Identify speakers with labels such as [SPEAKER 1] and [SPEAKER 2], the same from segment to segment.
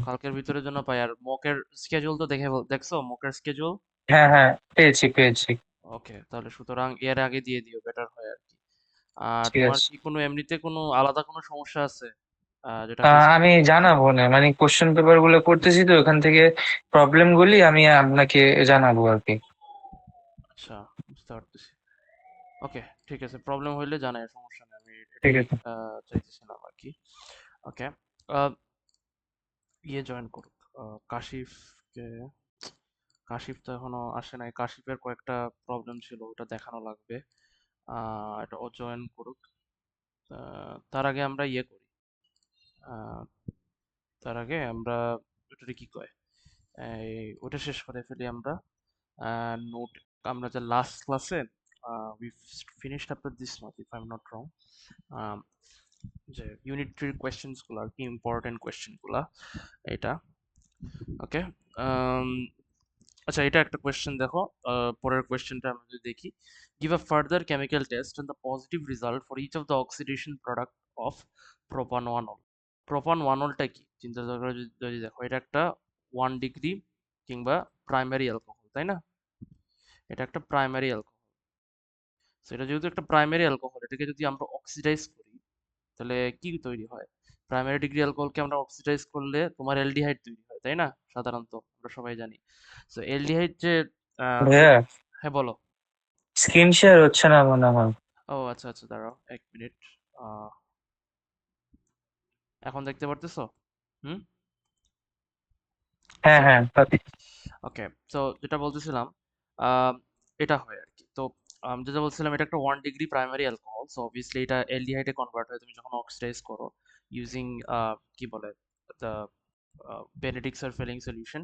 [SPEAKER 1] কালকের ভিতরের জন্য পাই। আর মকের স্কেজুল তো দেখছো মকের স্কেজুল?
[SPEAKER 2] হ্যাঁ হ্যাঁ, পেয়েছি।
[SPEAKER 1] ওকে, তাহলে সুতরাং এর আগে দিয়ে দিও, বেটার হয় আর কি। আর
[SPEAKER 2] ঠিক
[SPEAKER 1] তোমার
[SPEAKER 2] আছে।
[SPEAKER 1] কি কোনো এমনিতে কোনো আলাদা কোনো সমস্যা আছে যেটা ফেস
[SPEAKER 2] আমি
[SPEAKER 1] করছো?
[SPEAKER 2] জানাবো না, মানে কোশ্চেন পেপার গুলো করতেছি তো ওখান থেকে প্রবলেম গুলি আমি আপনাকে জানাবো আর কি।
[SPEAKER 1] আচ্ছা, বুঝতে পারতেছি। ওকে, ঠিক আছে, প্রবলেম হইলে জানাই, সমস্যা নেই, আমি
[SPEAKER 2] ঠিক
[SPEAKER 1] এটাই
[SPEAKER 2] আছে।
[SPEAKER 1] চাইতেছিলাম আর কি। ওকে, ইয়ে জয়েন করুক, কাশিফকে। কাশিফ তো এখনো আসে নাই, কাশিফের কয়েকটা প্রবলেম ছিল, ওটা দেখানো লাগবে। এটা ও জয়েন করুক। তার আগে আমরা ইয়ে করি, আহ, তার আগে আমরা ওটা কি কয়, এই ওটা শেষ করে ফেলি আমরা। নোট, আমরা যে লাস্ট ক্লাসে we finished up this much if I am not wrong, যে ইউনিট থ্রির কোয়েশ্চেন্স গুলো আর কি, ইম্পর্টেন্ট কোয়েশ্চেন গুলা, এটা। ওকে, আচ্ছা, এটা একটা কোয়েশ্চেন দেখো। পরের কোয়েশ্চেনটা আমরা যদি দেখি, give a further chemical test on the positive result for each of the oxidation product of propanol. প্রোপানওয়ানলটা কি চিন্তা করে যদি যদি দেখো, এটা একটা 1 ডিগ্রি কিংবা প্রাইমারি অ্যালকোহল, তাই না? এটা একটা প্রাইমারি অ্যালকোহল। সো এটা যেহেতু একটা প্রাইমারি অ্যালকোহল, এটাকে যদি আমরা অক্সিডাইজ করি, তাহলে কি তৈরি হয়? প্রাইমারি ডিগ্রি অ্যালকোহলকে আমরা অক্সিডাইজ করলে তোমার অ্যালডিহাইড তৈরি হয়, তাই না? সাধারণত আমরা সবাই জানি। সো অ্যালডিহাইড যে
[SPEAKER 2] ভাইয়া,
[SPEAKER 1] হ্যাঁ, বলো।
[SPEAKER 2] স্ক্রিন শেয়ার হচ্ছে না মনে হয়।
[SPEAKER 1] ও আচ্ছা আচ্ছা, দাঁড়াও 1 মিনিট। আহ, এখন দেখতে পারতেছো? হুম।
[SPEAKER 2] হ্যাঁ
[SPEAKER 1] আচ্ছা,
[SPEAKER 2] হ্যাঁ,
[SPEAKER 1] ওকে। তো যেটা বলতেছিলাম, আহ, এটা হয় আর কি। তো যেটা বলছিলাম, এটা একটা 1 degree primary alcohol, so obviously এটা অ্যালডিহাইডে কনভার্ট হয় তুমি যখন অক্সিডাইজ করো ইউজিং কি বলে, দ্য বেনেডিক্ট সালফেলিং সলিউশন।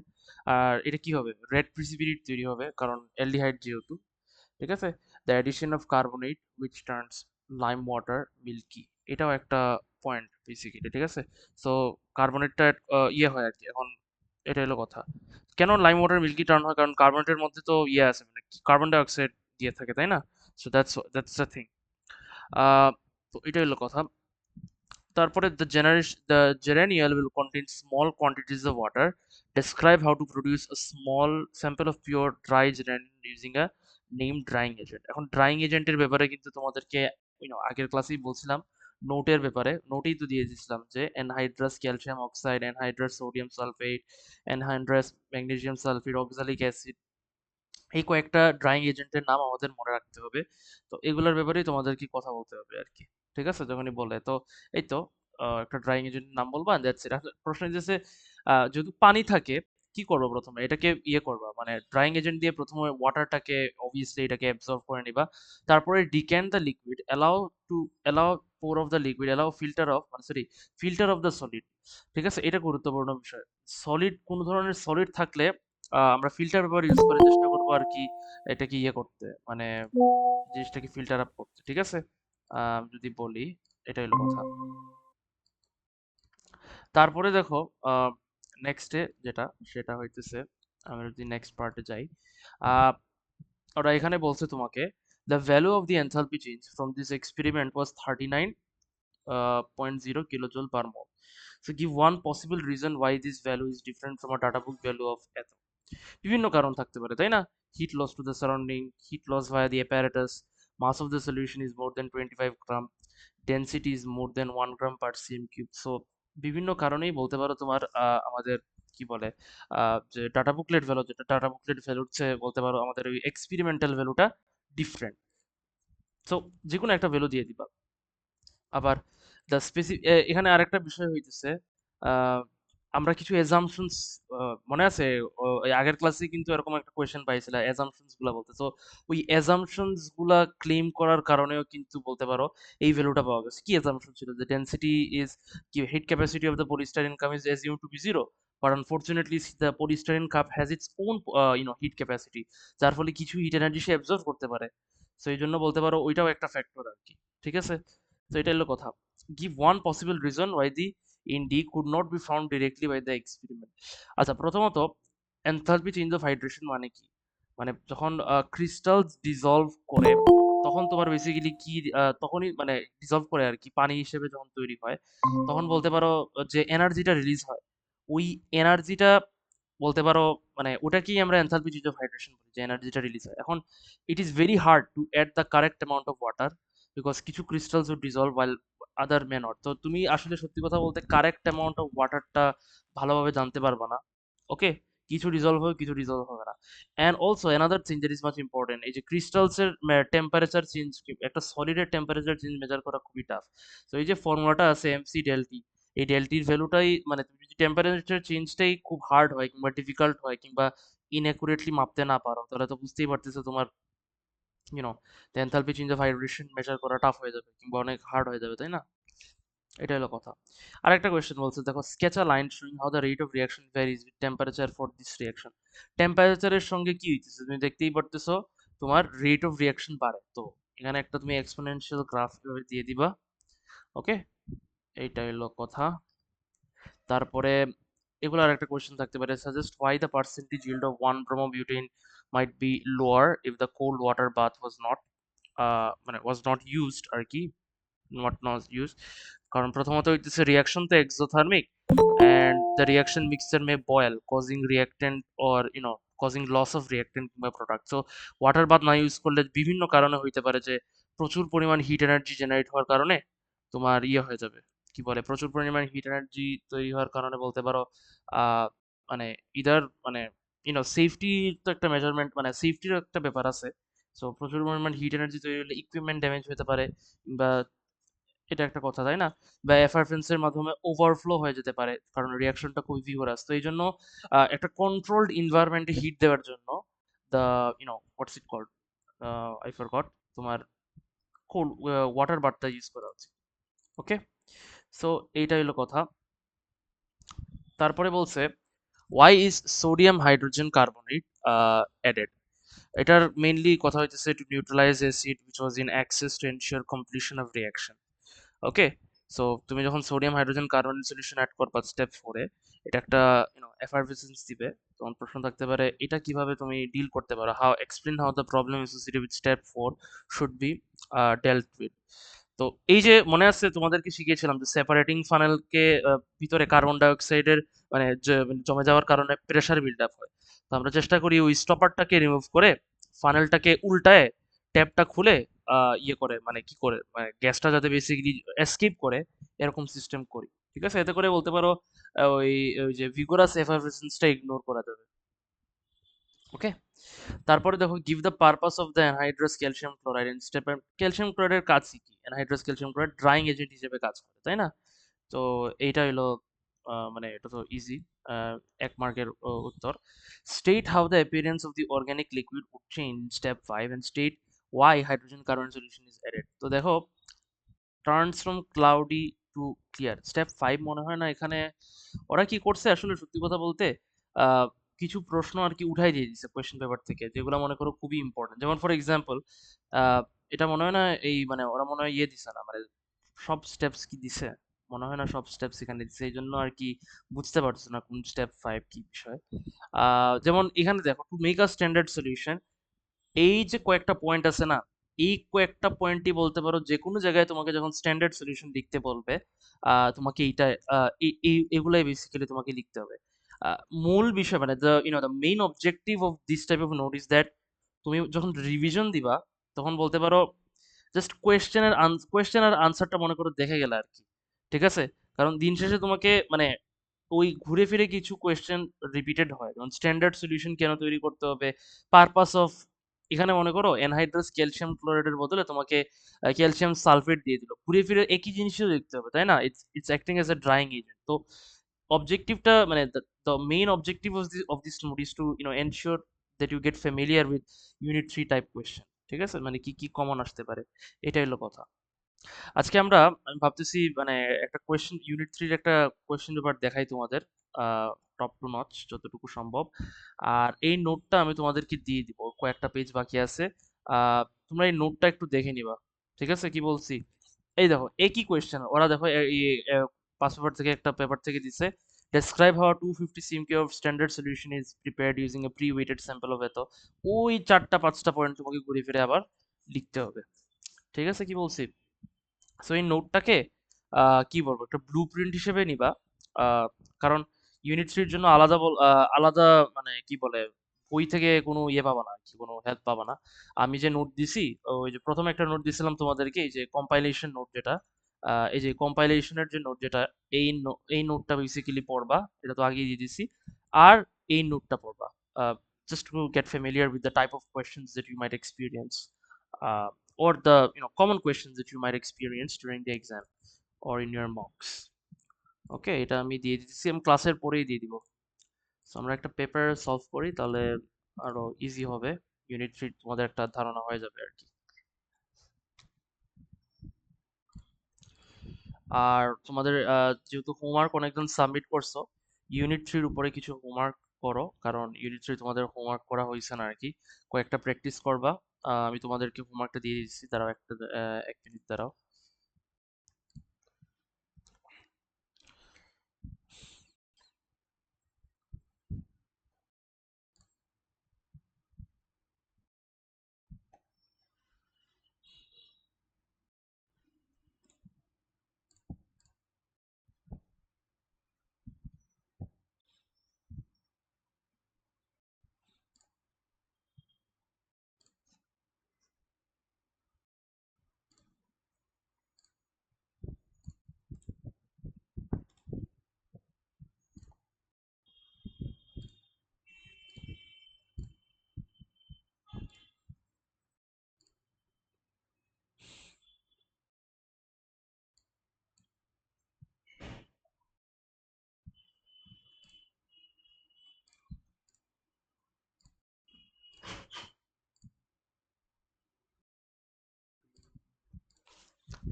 [SPEAKER 1] আর এটা কি হবে, রেড প্রিসিপিটেট তৈরি হবে, কারণ অ্যালডিহাইড যেহেতু। ঠিক আছে, the addition of carbonate which turns lime water milky, এটাও একটা পয়েন্ট বেসিক্যালি। ঠিক আছে, সো কার্বনেটটা ইয়ে হয় আর কি। এখন এটা হলো কথা, কেন লাইম ওয়াটার মিল্কি টার্ন হয়, কারণ কার্বনেটের মধ্যে তো ইয়ে আছে, মানে কার্বন ডাই অক্সাইড দিয়ে থাকে, তাই না? So that's the thing. তো এটা হলো কথা। তারপরে the geraniol will contain small quantities of water. Describe how to produce a small sample of pure dry geraniol using a named drying agent. এখন ড্রাইং এজেন্টের ব্যাপারে কিন্তু তোমাদেরকে আগের ক্লাসেই বলছিলাম, নোটের ব্যাপারে নোটেই তো দিয়ে দিয়েছিলাম যে anhydrous calcium oxide, anhydrous sodium sulphate, anhydrous magnesium sulphate, oxalic acid, এই কয়েকটা ড্রাইং এজেন্টের নাম আমাদের মনে রাখতে হবে। তো এগুলোর ব্যাপারেই তোমাদেরকে কথা বলতে হবে আর কি। ঠিক আছে, যখনই বলে তো এই তো একটা ড্রাইং এজেন্টের নাম বলবা, দ্যাটস ইট। প্রশ্ন হচ্ছে যদি পানি থাকে, কি করবো প্রথমে? এটাকে ইয়ে করবা, মানে ড্রাইং এজেন্ট দিয়ে প্রথমে ওয়াটারটাকে অবভিয়াসলি এটাকে অ্যাবজর্ব করে নিবা। তারপরে decant the liquid, allow pour off the liquid, allow filter off, মানে sorry, filter off the solid. ঠিক আছে, এটা গুরুত্বপূর্ণ বিষয়। সলিড, কোন ধরনের সলিড থাকলে আমরা ফিল্টার পেপার ইউজ করে চেষ্টা করবো আর কি, এটাকে ইয়ে করতে, মানে জিনিসটাকে ফিল্টার আপ করতে। ঠিক আছে, যদি বলি, এটা হলো কথা। তারপরে দেখো, নেক্সটে যেটা, সেটা হইতেছে, আমি যদি নেক্সট পার্টে যাই, আহ, ওরা এখানে বলছে তোমাকে, the value of the enthalpy change from this experiment was 39.0 kilojoule per mole. So give one possible reason why this value is different from a data book value of ethanol. বিভিন্ন কারণ থাকতে পারে, তাই না? Heat loss to the surrounding, heat loss via the apparatus, mass of the solution is more than 25 gram, density is more than 1 gram per cm cube. So বিভিন্ন কারণেই বলতে পারো তোমার আমাদের কি বলে, যে ডাটা বুকলেট ভ্যালু, যেটা ডাটা বুকলেট ভ্যালু হচ্ছে বলতে পারো আমাদের ওই এক্সপেরিমেন্টাল ভ্যালুটা ডিফারেন্ট। সো যে কোনো একটা ভ্যালু দিয়ে দিবা। আবার দ্য স্পেসিফিক, এখানে আরেকটা বিষয় হইতেছে, আহ, আমরা কিছু এজাম্পশনস, মনে আছে? এই আগের ক্লাসে কিন্তু এরকম একটা কোয়েশ্চেন পাইছিল এজাম্পশনস গুলা বলতে। তো ওই এজাম্পশনস গুলা ক্লেম করার কারণেও কিন্তু বলতে পারো এই ভ্যালুটা পাওয়া গেছে। কি এজাম্পশন ছিল? যে ডেন্সিটি ইজ, কি hit capacity of the polystyrene cup is assumed to be 0, but unfortunately the polystyrene cup has its own hit capacity, যার ফলে কিছু হিট এনার্জি সে অ্যাবজর্ব করতে পারে। তো এই জন্য বলতে পারো ওইটাও একটা ফ্যাক্টর আর কি। ঠিক আছে, তো এটা হলো কথা। Give one possible reason why the ইন্ডি could not be found directly by the experiment. আচ্ছা, প্রথমত এনথালপি চেঞ্জ অফ হাইড্রেশন মানে কি? মানে যখন ক্রিস্টাল ডিজলভ করে, তখন তোমার বেসিক্যালি কি, তখনই মানে ডিজলভ করে আর কি, পানি হিসেবে যখন তৈরি হয়, তখন বলতে পারো যে এনার্জিটা রিলিজ হয়, ওই এনার্জিটা বলতে পারো, মানে ওটাকেই আমরা এনথালপি চেঞ্জ অফ হাইড্রেশন বলি, যে এনার্জিটা রিলিজ হয়। এখন it is very hard to add the correct amount of water, because কিছু crystals would dissolve while other may not. তো তুমি আসলে সত্যি কথা বলতে কারেক্ট অ্যামাউন্ট অফ ওয়াটারটা ভালোভাবে জানতে পারবা না। ওকে, কিছু ডিজলভ হবে, কিছু ডিজলভ হবে না। And also another thing that is much important, এই যে ক্রিস্টালসের টেম্পারেচার চেঞ্জ, একটা সলিডের টেম্পারেচার চেঞ্জ মেজার করা খুবই টাফ। তো এই যে ফর্মুলাটা আছে এমসি ডেলটি, এই ডেলটির ভ্যালুটাই, মানে তুমি যদি টেম্পারেচার চেঞ্জটাই খুব হার্ড হয় কিংবা ডিফিকাল্ট হয় কিংবা ইনঅ্যাকুরেটলি মাপতে না পারো, তাহলে তো বুঝতেই পারতেছো তোমার YONO the enthalpy change of hydration measure করা টাফ হয়ে যাবে কিংবা অনেক হার্ড হয়ে যাবে, তাই না? এটা হলো কথা। আরেকটা কোয়েশ্চেন বলছে, দেখো, sketch a line showing how the rate of reaction varies with temperature for this reaction. টেম্পারেচারের সঙ্গে কি হইতেছে তুমি দেখতেই পারতেছো, তোমার রেট অফ রিঅ্যাকশন বাড়ে। তো এখানে একটা তুমি এক্সপোনেনশিয়াল গ্রাফ দিয়ে দিবা। ওকে, এইটা হলো কথা। তারপরে এগুলো আর একটা কোয়েশ্চেন থাকতে পারে, suggest why the percentage yield of 1 bromobutane might be lower if the cold water bath was not used আর কি, নট ইউজ। কারণ প্রথমত হইতেছে রিয়াকশন তো exothermic, and the reaction mixture may boil causing reactant or causing loss of reactant কিংবা product. So water bath না use করলে বিভিন্ন কারণে হইতে পারে যে প্রচুর পরিমাণ হিট এনার্জি জেনারেট হওয়ার কারণে তোমার ইয়ে হয়ে যাবে, কি বলে, প্রচুর পরিমাণ হিট এনার্জি তৈরি হওয়ার কারণে বলতে পারো আহ মানে ইদার মানে সেফটির তো একটা মেজারমেন্ট, মানে সেফটির একটা ব্যাপার আছে। সো প্রচুর পরিমাণ হিট এনার্জি তৈরি হলে ইকুইপমেন্ট ড্যামেজ হতে পারে, বা এটা একটা কথা, তাই না? বা এফারভেন্স এর মাধ্যমে ওভারফ্লো হয়ে যেতে পারে, কারণ রিয়াকশনটা খুবই ভিগোরাস। তো এই জন্য একটা কন্ট্রোলড এনভায়রনমেন্টে হিট দেওয়ার জন্য the what's it called, I forgot, তোমার কোল্ড ওয়াটার বাথটা ইউজ করা উচিত। ওকে, সো এইটা হলো কথা। তারপরে বলছে, why is sodium hydrogen carbonate added. এটার মেইনলি কথা হইতেছে to neutralize acid which was in excess to ensure completion of reaction. Okay, so তুমি যখন sodium hydrogen carbonate solution add করবা স্টেপ 4-এ, এটা একটা এফারভেসেন্স দিবে। তখন প্রশ্ন থাকতে পারে এটা কিভাবে তুমি ডিল করতে পারো, how explain how the problem associated with step 4 should be ডেল্ট with. তো এই যে মনে আছে তোমাদেরকে শিখিয়েছিলাম যে সেপারেটিং ফানেলকে ভিতরে কার্বন ডাই অক্সাইডের জমে যাওয়ার কারণে প্রেসার বিল্ড আপ হয়। তো আমরা চেষ্টা করি ওই স্টপারটাকে রিমুভ করে ফানেলটাকে উল্টায় ট্যাপটা খুলে ইয়ে করে, মানে কি করে, মানে গ্যাসটা যাতে বেসিক্যালি এসকেপ করে, এরকম সিস্টেম করি। ঠিক আছে, এতে করে বলতে পারো ওই ওই যে ভিগোরাস এফারভেসেন্সটা ইগনোর করা যাবে। ওকে, তারপরে দেখো, give the purpose of the anhydrous calcium chloride in step. Calcium ক্লোরাইডের কাজ কি? Anhydrous calcium chloride drying agent হিসেবে কাজ করে, তাই না? তো এইটা হলো মানে এটা তো ইজি, 1 মার্কের উত্তর। State how the appearance of the organic liquid would change step 5 and state why hydrogen carbon solution is added. তো দেখো, turns from cloudy to clear, step 5 মনে হয় না এখানে ওরা কি করছে আসলে, সত্যি কথা বলতে আহ, কিছু প্রশ্ন আর কি উঠাই দিয়ে দিচ্ছে কোয়েশ্চেন পেপার থেকে, যেগুলো মনে করো খুবই ইম্পর্টেন্ট। যেমন ফর এক্সাম্পল, এটা মনে হয় না এই, মানে ওরা মনে হয় ইয়ে দিছে না, মানে সব স্টেপস কি দিছে, মনে হয় না সব স্টেপস এখানে দিছে, এই জন্য আর কি বুঝতে পারছো না কোন স্টেপ 5 কি বিষয়। যেমন এখানে দেখো, to make a standard solution, এই যে কয়েকটা পয়েন্ট আছে না, এই কয়েকটা পয়েন্টই বলতে পারো যে কোনো জায়গায় তোমাকে যখন স্ট্যান্ডার্ড সলিউশন লিখতে বলবে, তোমাকে এইটা এগুলাই বেসিক্যালি তোমাকে লিখতে হবে। আহ, মূল বিষয়, মানে the main objective of this type of note is that তুমি যখন রিভিশন দিবা, তখন বলতে পারো জাস্ট কোয়েশ্চেন আর আনসারটা মনে করো দেখে গেলে আর কি। ঠিক আছে, কারণ দিন শেষে তোমাকে মানে ওই ঘুরে ফিরে কিছু কোয়েশ্চেন রিপিটেড হয়, যেমন স্ট্যান্ডার্ড সলিউশন কেন তৈরি করতে হবে, পারপাস অফ, এখানে মনে করো এনহাইড্রাস ক্যালসিয়াম ক্লোরাইডের বদলে তোমাকে ক্যালসিয়াম সালফেট দিয়ে দিল, ঘুরে ফিরে একই জিনিসই দেখতে হবে, তাই না? It's it's acting as a drying agent. তো অবজেক্টিভটা, মানে the main objective of this note is to ensure that you get familiar with unit 3 type question. ঠিক আছে, মানে কি কি কমন আসতে পারে, এটাই হলো কথা। আজকে আমি ভাবতেছি মানে একটা কোয়েশ্চেন, ইউনিট 3 একটা কোয়েশ্চেন পেপার দেখাই তোমাদের, টপ টু নচ যতটুকু সম্ভব। আর এই নোটটা আমি তোমাদেরকে দিয়ে দিব, কয়েকটা পেজ বাকি আছে। তোমরা এই নোটটা একটু দেখে নিবা। ঠিক আছে, কি বলছি? এই দেখো, একই কোয়েশ্চেন ওরা, দেখো পাঁচ পেপার থেকে একটা পেপার থেকে দিছে, ডেসক্রাইব হাউ 250 সিএমকে of standard solution is prepared using a pre weighted sample of এত। ওই চারটা পাঁচটা পয়েন্ট তোমাকে ঘুরে ফিরে আবার লিখতে হবে। ঠিক আছে, কি বলছি? সো এই নোটটাকে কি বলবো, একটা ব্লু প্রিন্ট হিসেবে নিবা। কারণ ইউনিট থ্রির জন্য আলাদা আলাদা মানে কি বলে বই থেকে কোনো ইয়ে পাবা না, কি কোনো হেল্প পাবা না। আমি যে নোট দিছি, ওই যে প্রথমে একটা নোট দিছিলাম তোমাদেরকে, এই যে কম্পাইলেশন নোট যেটা, এই যে কম্পাইলেশনের যে নোট যেটা, এই নোটটা বেসিক্যালি পড়বা, এটা তো আগেই দিয়ে দিছি। আর এই নোটটা পড়বা, just to get familiar with the type of questions that you might experience, or the common questions that you might experience during the exam or in your mocks. ওকে, এটা আমি দিয়ে দিচ্ছি, আমি ক্লাসের পরেই দিয়ে দিব। সো আমরা একটা পেপার সলভ করি, তাহলে আরো ইজি হবে। ইউনিট থ্রি তোমাদের একটা ধারণা হয়ে যাবে আর কি। আর তোমাদের যেহেতু হোমওয়ার্ক অনেকজন সাবমিট করছো, ইউনিট থ্রির উপরে কিছু হোমওয়ার্ক করো, কারণ ইউনিট থ্রি তোমাদের হোমওয়ার্ক করা হয়েছে না আর কি। কয়েকটা প্র্যাকটিস করবা। আমি তোমাদেরকে হোমওয়ার্কটা দিয়ে দিচ্ছি, দাঁড়াও একটা 1 মিনিট দাঁড়াও।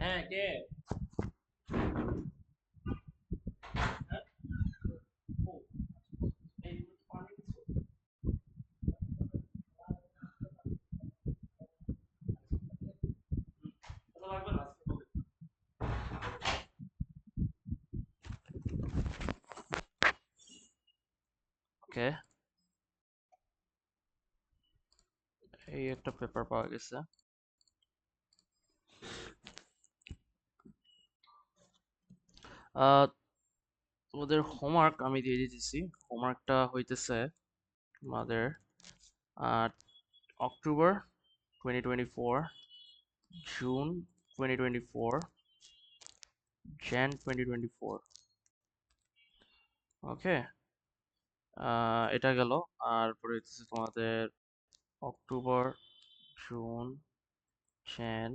[SPEAKER 1] হ্যাঁ, কে? ও, এইগুলো তো পানি দিছো? কথা লাগবে না আজকে বলে। ওকে, এই একটা পেপার পাওয়া গেছে। আহ তোমাদের হোমওয়ার্ক আমি দিয়ে দিতেছি। হোমওয়ার্কটা হইতেছে তোমাদের আহ অক্টোবর 2024, জুন 2024, jan 2024। ওকে, এটা গেল। আর পরে হইতেছে তোমাদের অক্টোবর, জুন, jan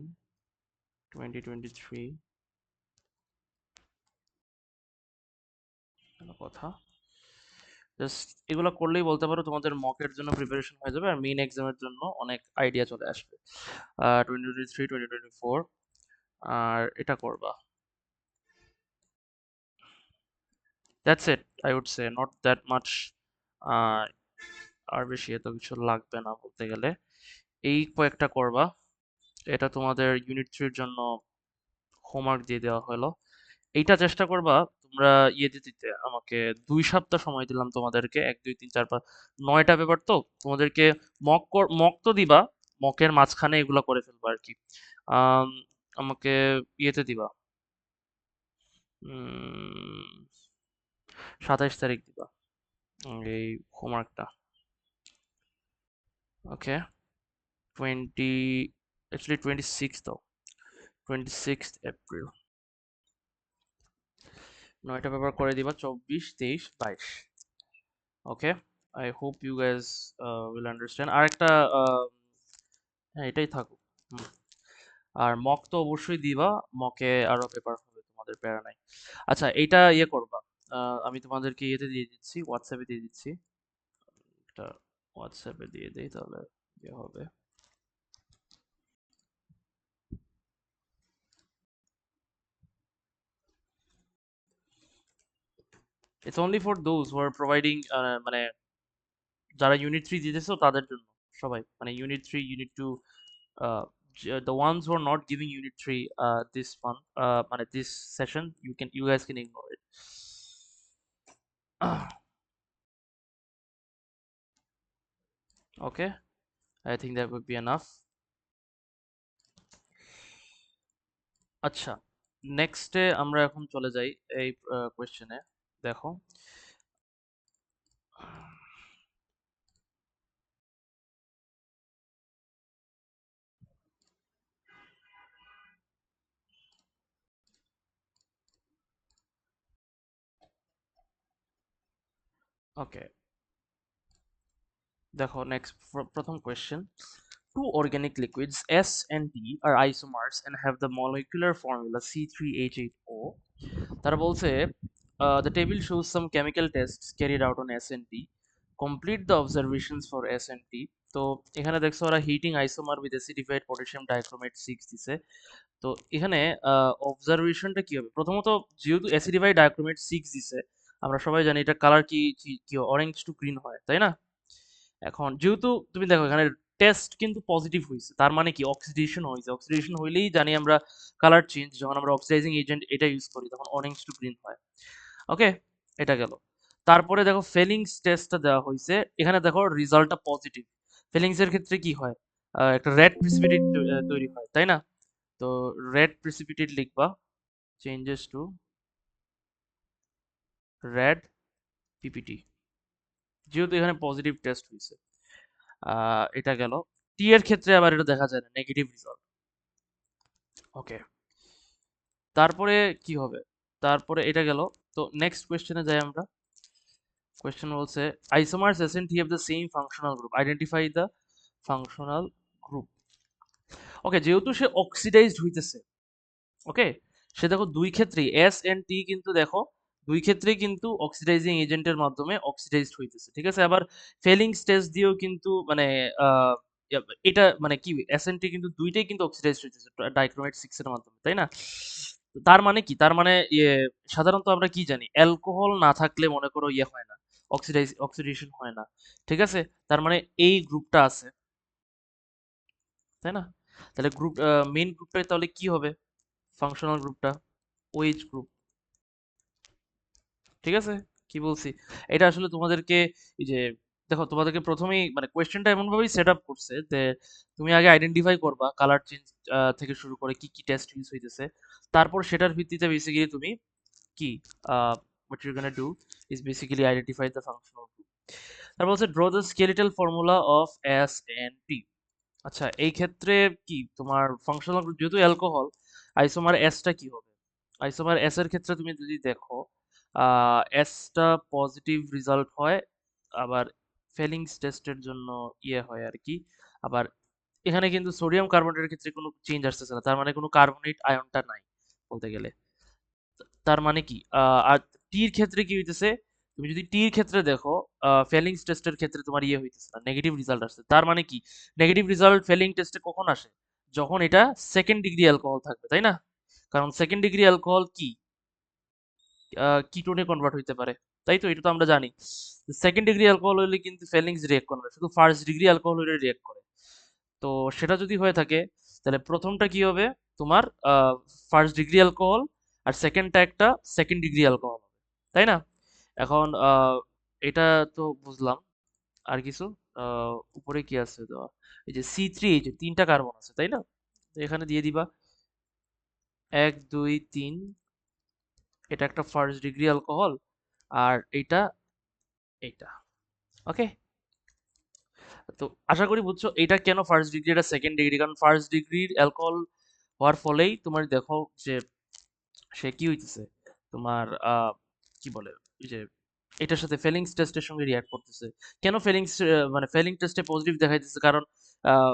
[SPEAKER 1] 2023 কথা। জাস্ট এগুলো করলেই বলতে পারো তোমাদের মকের জন্য প্রিপারেশন হয়ে যাবে, আর মেইন এক্সামের জন্য অনেক আইডিয়া চলে আসবে। 2023, 2024, আর এটা করবা। That's it, I would say, not that much. আর বেশি এত কিছু লাগবে না বলতে গেলে। এই কয়েকটা করবা। এটা তোমাদের ইউনিট থ্রির জন্য হোমওয়ার্ক দিয়ে দেওয়া হলো। এইটা চেষ্টা করবা তোমরা ইয়েতে দিতে। আমাকে 2 সপ্তাহ সময় দিলাম তোমাদেরকে, 1, 2, 3, 4, 5, 9টা পেপার তো তোমাদেরকে। মক তো দিবা, মকের মাঝখানে এগুলা করে ফেলবা আর কি। আম, আমাকে ইয়েতে দিবা, 27 তারিখ দিবা এই হোমওয়ার্কটা। ওকে, 20, অ্যাকচুয়ালি 26 তো, 26 এপ্রিল। 9টা পেপার করে দিবা, 24, 23, 22। Okay, I hope you guys will understand. আর একটা হ্যাঁ, এটাই থাকুক। হুম। আর মক তো অবশ্যই দিবা, মকে আরো পেপার হবে, তোমাদের প্যারা নাই। আচ্ছা, এইটা ইয়ে করবা। আমি তোমাদেরকে ইয়েতে দিয়ে দিচ্ছি, হোয়াটসঅ্যাপে দিয়ে দিচ্ছি। এটা হোয়াটসঅ্যাপে দিয়ে দেই, তাহলে ইয়ে হবে। It's only for those who are providing, মানে যারা ইউনিট থ্রি দিতেছো তাদের জন্য। সবাই মানে unit three, unit two, the ones who are not giving unit 3 this month, মানে this session, you guys can ignore it. Okay, I think that would be enough. আচ্ছা, নেক্সটে আমরা এখন চলে যাই এই কোয়েশ্চেনে। দেখো, ওকে, দেখো নেক্সট প্রথম question, two organic liquids S and T are isomers and have the molecular formula C3H8O. তারা বলছে the table shows some chemical tests carried out on S and T. Complete the observations for S and T. তো এখানে দেখছো ওরা heating isomer with acidified potassium dichromate 6 দিছে। তো এখানে অবজারভেশনটা কি হবে? প্রথমত যেহেতু অ্যাসিডিফাইড ডাইক্রোমেট 6 দিছে, আমরা সবাই জানি এটা কালার কি অরেঞ্জ টু গ্রিন হয়, তাই না? এখন যেহেতু তুমি দেখো এখানে টেস্ট কিন্তু পজিটিভ হয়েছে, তার মানে কি অক্সিডেশন হয়েছে। অক্সিডেশন হইলেই জানি আমরা কালার চেঞ্জ, যখন আমরা অক্সিডাইজিং এজেন্ট এটা ইউজ করি তখন অরেঞ্জ টু গ্রিন হয়। ওকে, এটা গেল। তারপরে দেখো ফেলিংস টেস্টটা দেওয়া হয়েছে, এখানে দেখো রেজাল্টটা পজিটিভ। ফেলিংস এর ক্ষেত্রে কি হয়? একটা রেড প্রিসিপিটেট তৈরি হয়, তাই না? তো রেড প্রিসিপিটেট লিখবা, চেঞ্জেস টু রেড পিপিটি, যেহেতু এখানে পজিটিভ টেস্ট হয়েছে। এটা গেল। টি এর ক্ষেত্রে আবার এটা দেখা যায় না, নেগেটিভ রেজাল্ট। ওকে, তারপরে কি হবে? তারপরে এটা গেল। তো নেক্সট কোয়েশ্চেনে যাই আমরা। কোয়েশ্চেন বলছে isomers S and T have the same functional group, identify the functional group. Okay, যেহেতু সে অক্সিডাইজড হইতেছে, ওকে, সে দেখো দুই ক্ষেত্রেই এস এন্ড টি কিন্তু দেখো দুই ক্ষেত্রেই কিন্তু অক্সিডাইজিং এজেন্টের মাধ্যমে অক্সিডাইজড হইতেছে, ঠিক আছে? আবার ফেলিং স্টেজ দিয়েও কিন্তু মানে আহ, এটা মানে কি এস এন্ড টি কিন্তু দুইটাই কিন্তু অক্সিডাইজড হইতেছে ডাইক্রোমেট 6 এর মাধ্যমে, তাই না? তো তার মানে কি? তার মানে সাধারণত আমরা কি জানি, অ্যালকোহল না থাকলে মনে করো হয় না, অক্সিডেশন হয় না, ঠিক আছে? তার মানে এই গ্রুপটা আছে, তাই না? তাহলে গ্রুপ মেইন গ্রুপটাই তাহলে কি হবে? ফাংশনাল গ্রুপটা ওএইচ গ্রুপ, ঠিক আছে? কি বলছি? এটা আসলে তোমাদেরকে এই যে দেখো তোমাদেরকে প্রথমেই মানে কোয়েশ্চেনটা এমন ভাবেই সেট আপ করছে যে তুমি আগে আইডেন্টিফাই করবা কালার চেঞ্জ থেকে শুরু করে কি কি টেস্ট ইউজ হইতেছে, তারপর সেটার ভিত্তিতে বেসিক্যালি তুমি কি what you're gonna do is basically identify the functional group. তারপর হচ্ছে draw the skeletal formula of S and P. আচ্ছা, এই ক্ষেত্রে কি তোমার ফাংশনাল গ্রুপ যেহেতু অ্যালকোহল, আইসোমার এসটা কি হবে? আইসোমার এস এর ক্ষেত্রে তুমি যদি দেখো এসটা পজিটিভ রেজাল্ট হয়, আবার ফেলিংস টেস্টের জন্য হয় আর কি। আবার এখানে কিন্তু সোডিয়াম কার্বনেটের ক্ষেত্রে কোনো চেঞ্জ আসতেছে না, তার মানে কোনো কার্বনেট আয়নটা নাই বলতে গেলে। তার মানে কি আর টির ক্ষেত্রে কি হইতেছে? তুমি যদি টির ক্ষেত্রে দেখো ফেলিংস টেস্টের ক্ষেত্রে তোমার হইতেছে না, নেগেটিভ রেজাল্ট আসছে। তার মানে কি নেগেটিভ রেজাল্ট ফেলিং টেস্টে কখন আসে? যখন এটা সেকেন্ড ডিগ্রি অ্যালকোহল থাকবে, তাই না? কারণ সেকেন্ড ডিগ্রি অ্যালকোহল কি কিটোনে কনভার্ট হইতে পারে, তাই তো? এটা তো আমরা জানি। সেকেন্ড ডিগ্রি অ্যালকোহল হলে কিন্তু ফেলিংস রিঅ্যাক্ট করে না, শুধু ফার্স্ট ডিগ্রি অ্যালকোহল হলে রিঅ্যাক্ট করে। তো সেটা যদি হয়ে থাকে তাহলে প্রথমটা কি হবে? তোমার ফার্স্ট ডিগ্রি অ্যালকোহল, আর সেকেন্ডটা একটা সেকেন্ড ডিগ্রি অ্যালকোহল, তাই না? এখন এটা তো বুঝলাম। আর কিছু উপরে কি আছে দেওয়া? এই যে C3, এই যে তিনটা কার্বন আছে, তাই না? তো এখানে দিয়ে দিবা 1 2 3, এটা একটা ফার্স্ট ডিগ্রি অ্যালকোহল, আর এইটা ওকে। তো আশা করি বুঝছো এটা কেন ফার্স্ট ডিগ্রি এটা সেকেন্ড ডিগ্রি, কারণ ফার্স্ট ডিগ্রির অ্যালকোহল হওয়ার ফলেই তোমার দেখো যে সে কি হইতেছে তোমার কি বলে ওই যে এটার সাথে ফেলিংস টেস্টের সঙ্গে রিয়াক্ট করতেছে। কেন ফেলিংস মানে ফেলিং টেস্টে পজিটিভ দেখাইতেছে? কারণ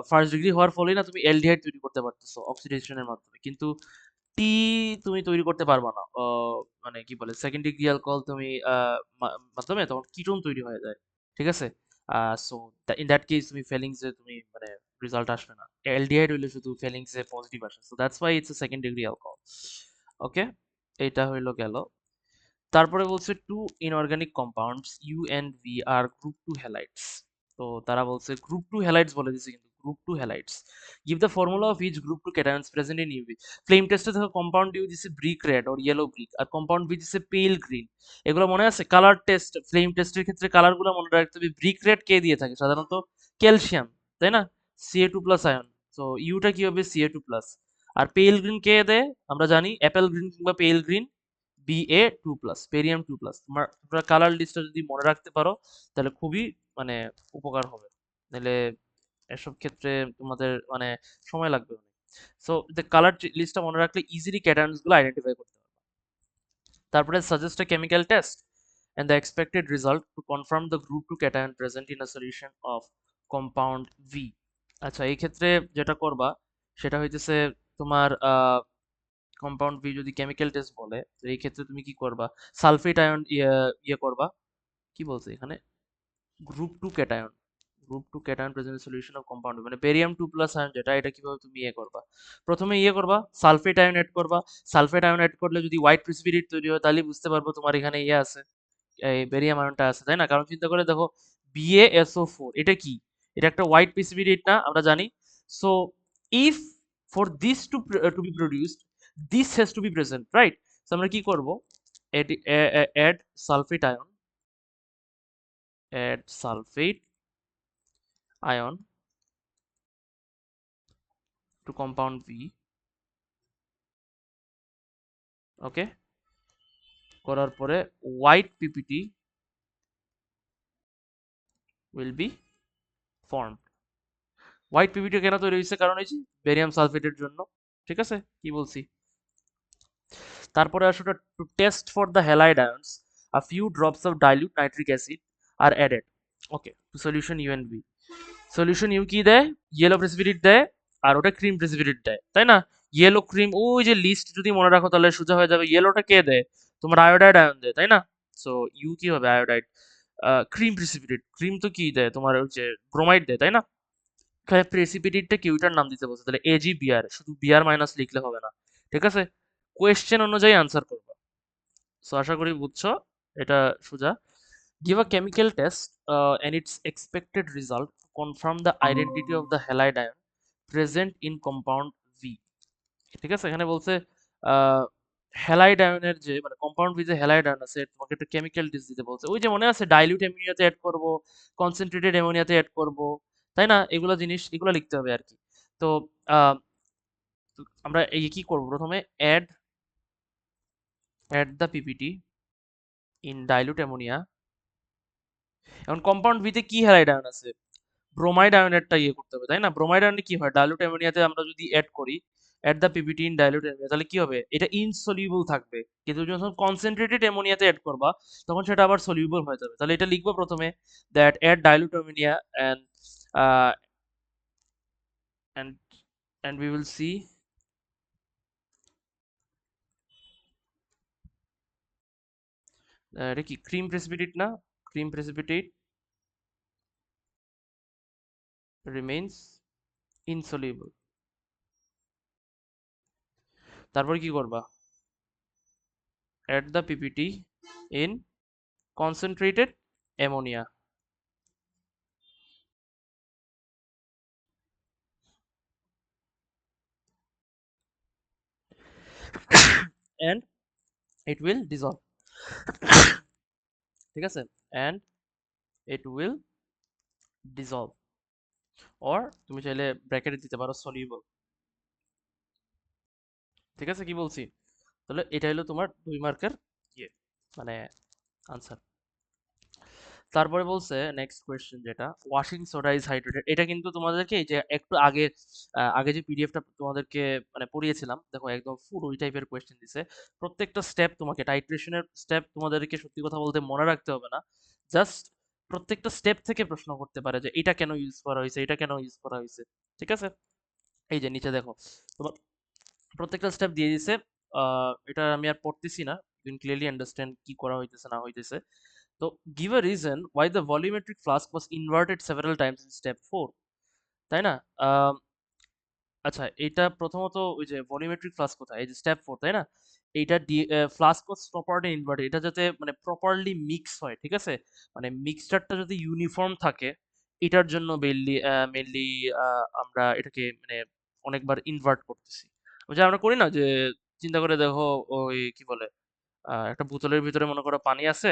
[SPEAKER 1] ফার্স্ট ডিগ্রি হওয়ার ফলেই না তুমি অ্যালডিহাইড তৈরি করতে পারতেছো অক্সিডেশনের মাধ্যমে, কিন্তু টি তুমি তৈরি করতে পারবা না। মানে কি বলে সেকেন্ড ডিগ্রি অ্যালকোহল তুমি মাধ্যমে তখন কিটোন তৈরি হয়ে যায়, ঠিক আছে? সো ইন দ্যাট কেস তুমি ফেলিংস এ তুমি মানে রেজাল্ট আসবে না, অ্যালডিহাইড হইলে শুধু ফেলিংস এ পজিটিভ আসে, so that's why it's a second degree alcohol. Okay, এটা হইলো গেল। তারপরে বলছে two inorganic compounds U and V are group two halides. তো তারা বলছে গ্রুপ টু হ্যালাইডস বলে দিছে, কিন্তু group two halides give the formula of each group two cations present in UV. Flame টেস্টে দেখো কম্পাউন্ড ইউ দিছে brick red or yellow brick, আর কম্পাউন্ড ভি দিছে পেল গ্রিন। এগুলো মনে আছে? কালার টেস্ট, ফ্লেম টেস্টের ক্ষেত্রে কালারগুলো মনে রাখতে হবে। ব্রিক রেড কে দিয়ে থাকে? সাধারণত ক্যালসিয়াম, তাই না? Ca2 plus ion. তো ইউটা কি হবে? Ca2 plus. আর পেল গ্রিন কে দেয়? আমরা জানি অ্যাপেল গ্রিন কিংবা পেল গ্রিন Ba2 প্লাস, পেরিয়াম 2 প্লাস। তোমরা কালার লিস্টটা যদি মনে রাখতে পারো তাহলে খুবই মানে উপকার হবে, নাহলে এসব ক্ষেত্রে তোমাদের মানে সময় লাগবে অনেক। সো কালার লিস্টটা মনে রাখলে ইজিলি ক্যাটায়নস গুলো আইডেন্টিফাই করতে পারবে। তারপরে suggest a chemical test, and the expected result to confirm the group 2 cation present in a solution of compound V. আচ্ছা, এই ক্ষেত্রে যেটা করবা সেটা হইতেছে তোমার কম্পাউন্ড ভি যদি কেমিক্যাল টেস্ট বলে, তো এই ক্ষেত্রে তুমি কি করবা, সালফেট আয়ন ইয়ে করবা, কি বলছে এখানে, group two cation, group two cation present solution of compound মানে বেরিয়াম টু প্লাস আয়ন যেটা, এটা কিভাবে তুমি ইয়ে করবা, প্রথমে ইয়ে করবা সালফেট আয়ন অ্যাড করবা। সালফেট আয়ন অ্যাড করলে যদি হোয়াইট প্রিসিপিটেট তৈরি হয় তাহলে বুঝতে পারবো তোমার এখানে ইয়ে আছে, এই বেরিয়াম আয়নটা আছে, তাই না? কারণ চিন্তা করে দেখো, BaSO4 এটা কি, এটা একটা হোয়াইট প্রিসিপিটেট না, আমরা জানি। So if for this to be produced, this has to be present, right? সো আমরা কি করব, add sulfate ion, add sulfate ion to compound V, ওকে, করার পরে white PPT will be formed। White PPT কেন তৈরি হয়েছে, কারণ এই যে বেরিয়াম সালফেটের জন্য, ঠিক আছে? কি বলছি, তারপরে আসলে to test for the halide ions, a few drops of dilute nitric acid are added, okay, to solution U and B. Solution U কি দেয়, ইয়েলো প্রেসিপিটেট দেয়, আর ওটা ক্রিম প্রেসিপিটেট দেয়, তাই না? ইয়েলো ক্রিম, ওই যে লিস্ট যদি মনে রাখো তাহলে সোজা হয়ে যাবে, ইয়েলোটা কে দেয়, তোমার আয়োডাইড আয়ন দেয়, তাই না? সো ইউ কি হবে, আয়োডাইড, ক্রিম প্রেসিপিটেট, ক্রিম তো কি দেয়, তোমার হচ্ছে ব্রোমাইড দেয়, তাই না? এখানে প্রেসিপিটেটটা কিউটার নাম দিতে বলছে, তাহলে AgBr, শুধু বিআর মাইনাস লিখলে হবে না, ঠিক আছে? কোয়েশ্চেন অনুযায়ী আনসার করবা। সো আশা করি বুঝছো, এটা সোজা। Give a chemical test and its expected result to confirm the identity of the halide ion present in compound V, ঠিক আছে? এখানে বলছে হ্যালাইড আয়নের যে মানে কম্পাউন্ড ভি যে হ্যালাইড আয়ন আছে, তোমাকে একটা কেমিক্যাল টেস্ট দিতে বলছে। ওই যে মনে আছে ডাইলিউট অ্যামোনিয়াতে অ্যাড করব, কনসেন্ট্রেটেড অ্যামোনিয়াতে অ্যাড করব, তাই না? এগুলো জিনিস, এগুলো লিখতে হবে আর কি। তো আহ, আমরা এই কি করব, প্রথমে add the PPT in dilute ammonia. এখন কম্পাউন্ড ভিতে কি হ্যালাইড আয়ন আছে, ব্রোমাইড আয়নেরটা ইয়ে করতে হবে, তাই না? ব্রোমাইড আয়নে কি হয়, ডাইলুট অ্যামোনিয়াতে আমরা যদি অ্যাড করি, add the PPT in dilute ammonia, তাহলে কি হবে, এটা ইনসলিউবল থাকবে। কিন্তু যখন কনসেন্ট্রেটেড অ্যামোনিয়াতে অ্যাড করবা তখন সেটা আবার সলিউবল হয়ে যাবে। তাহলে এটা লিখবো প্রথমে, that add dilute ammonia and and and we will see, এটা কি ক্রিম প্রেসিপিটেট না, ক্রিম প্রেসিপিটেট রিমেইনস ইনসলিউবল। তারপর কি করবা, add the PPT in concentrated ammonia and it will dissolve, ঠিক আছে? And it will dissolve, or তুমি চাইলে ব্র্যাকেটে দিতে পারো সলিউবল, ঠিক আছে? কি বলছি, তাহলে এটা হলো তোমার 2 মার্কের ইয়ে মানে আনসার। তারপরে বলছে নেক্সট কোয়েশ্চেন যেটা, ওয়াশিং সোডা ইজ হাইড্রেটেড, এটা কিন্তু তোমাদেরকে এই যে একটু আগে আগে যে পিডিএফটা তোমাদেরকে মানে পড়িয়েছিলাম, দেখো একদম ফুল ওই টাইপের কোয়েশ্চেন দিছে। প্রত্যেকটা স্টেপ তোমাকে, টাইট্রেশনের স্টেপ তোমাদেরকে সত্যি কথা বলতে মনে রাখতে হবে না, জাস্ট প্রত্যেকটা স্টেপ থেকে প্রশ্ন করতে পারে যে এটা কেন ইউজ করা হয়েছে, এটা কেন ইউজ করা হয়েছে, ঠিক আছে? এই যে নিচে দেখো, তোমার প্রত্যেকটা স্টেপ দিয়ে দিছে। এটা আমি আর পড়তেছি না, ইউ ক্লিয়ারলি আন্ডারস্ট্যান্ড কি করা হইতেছে না হইতেছে। তো give a reason why the volumetric flask was inverted several Times in step 4, তাই না? আম, আচ্ছা, এটা প্রথমত ওই যে ভলিউমেট্রিক ফ্লাস্ক কোথায়, এই যে স্টেপ 4, তাই না? এইটা ফ্লাস্ক ওয়াজ প্রপারলি ইনভার্টেড, এটা যাতে মানে প্রপারলি মিক্স হয়, ঠিক আছে? মানে মিক্সচারটা যদি ইউনিফর্ম থাকে, এটার জন্য মেইনলি মেইনলি আমরা এটাকে মানে অনেকবার ইনভার্ট করতেছি। ওই যে আমরা করি না যে, চিন্তা করে দেখো, ওই কি বলে, একটা বোতলের ভিতরে মনে করো পানি আছে,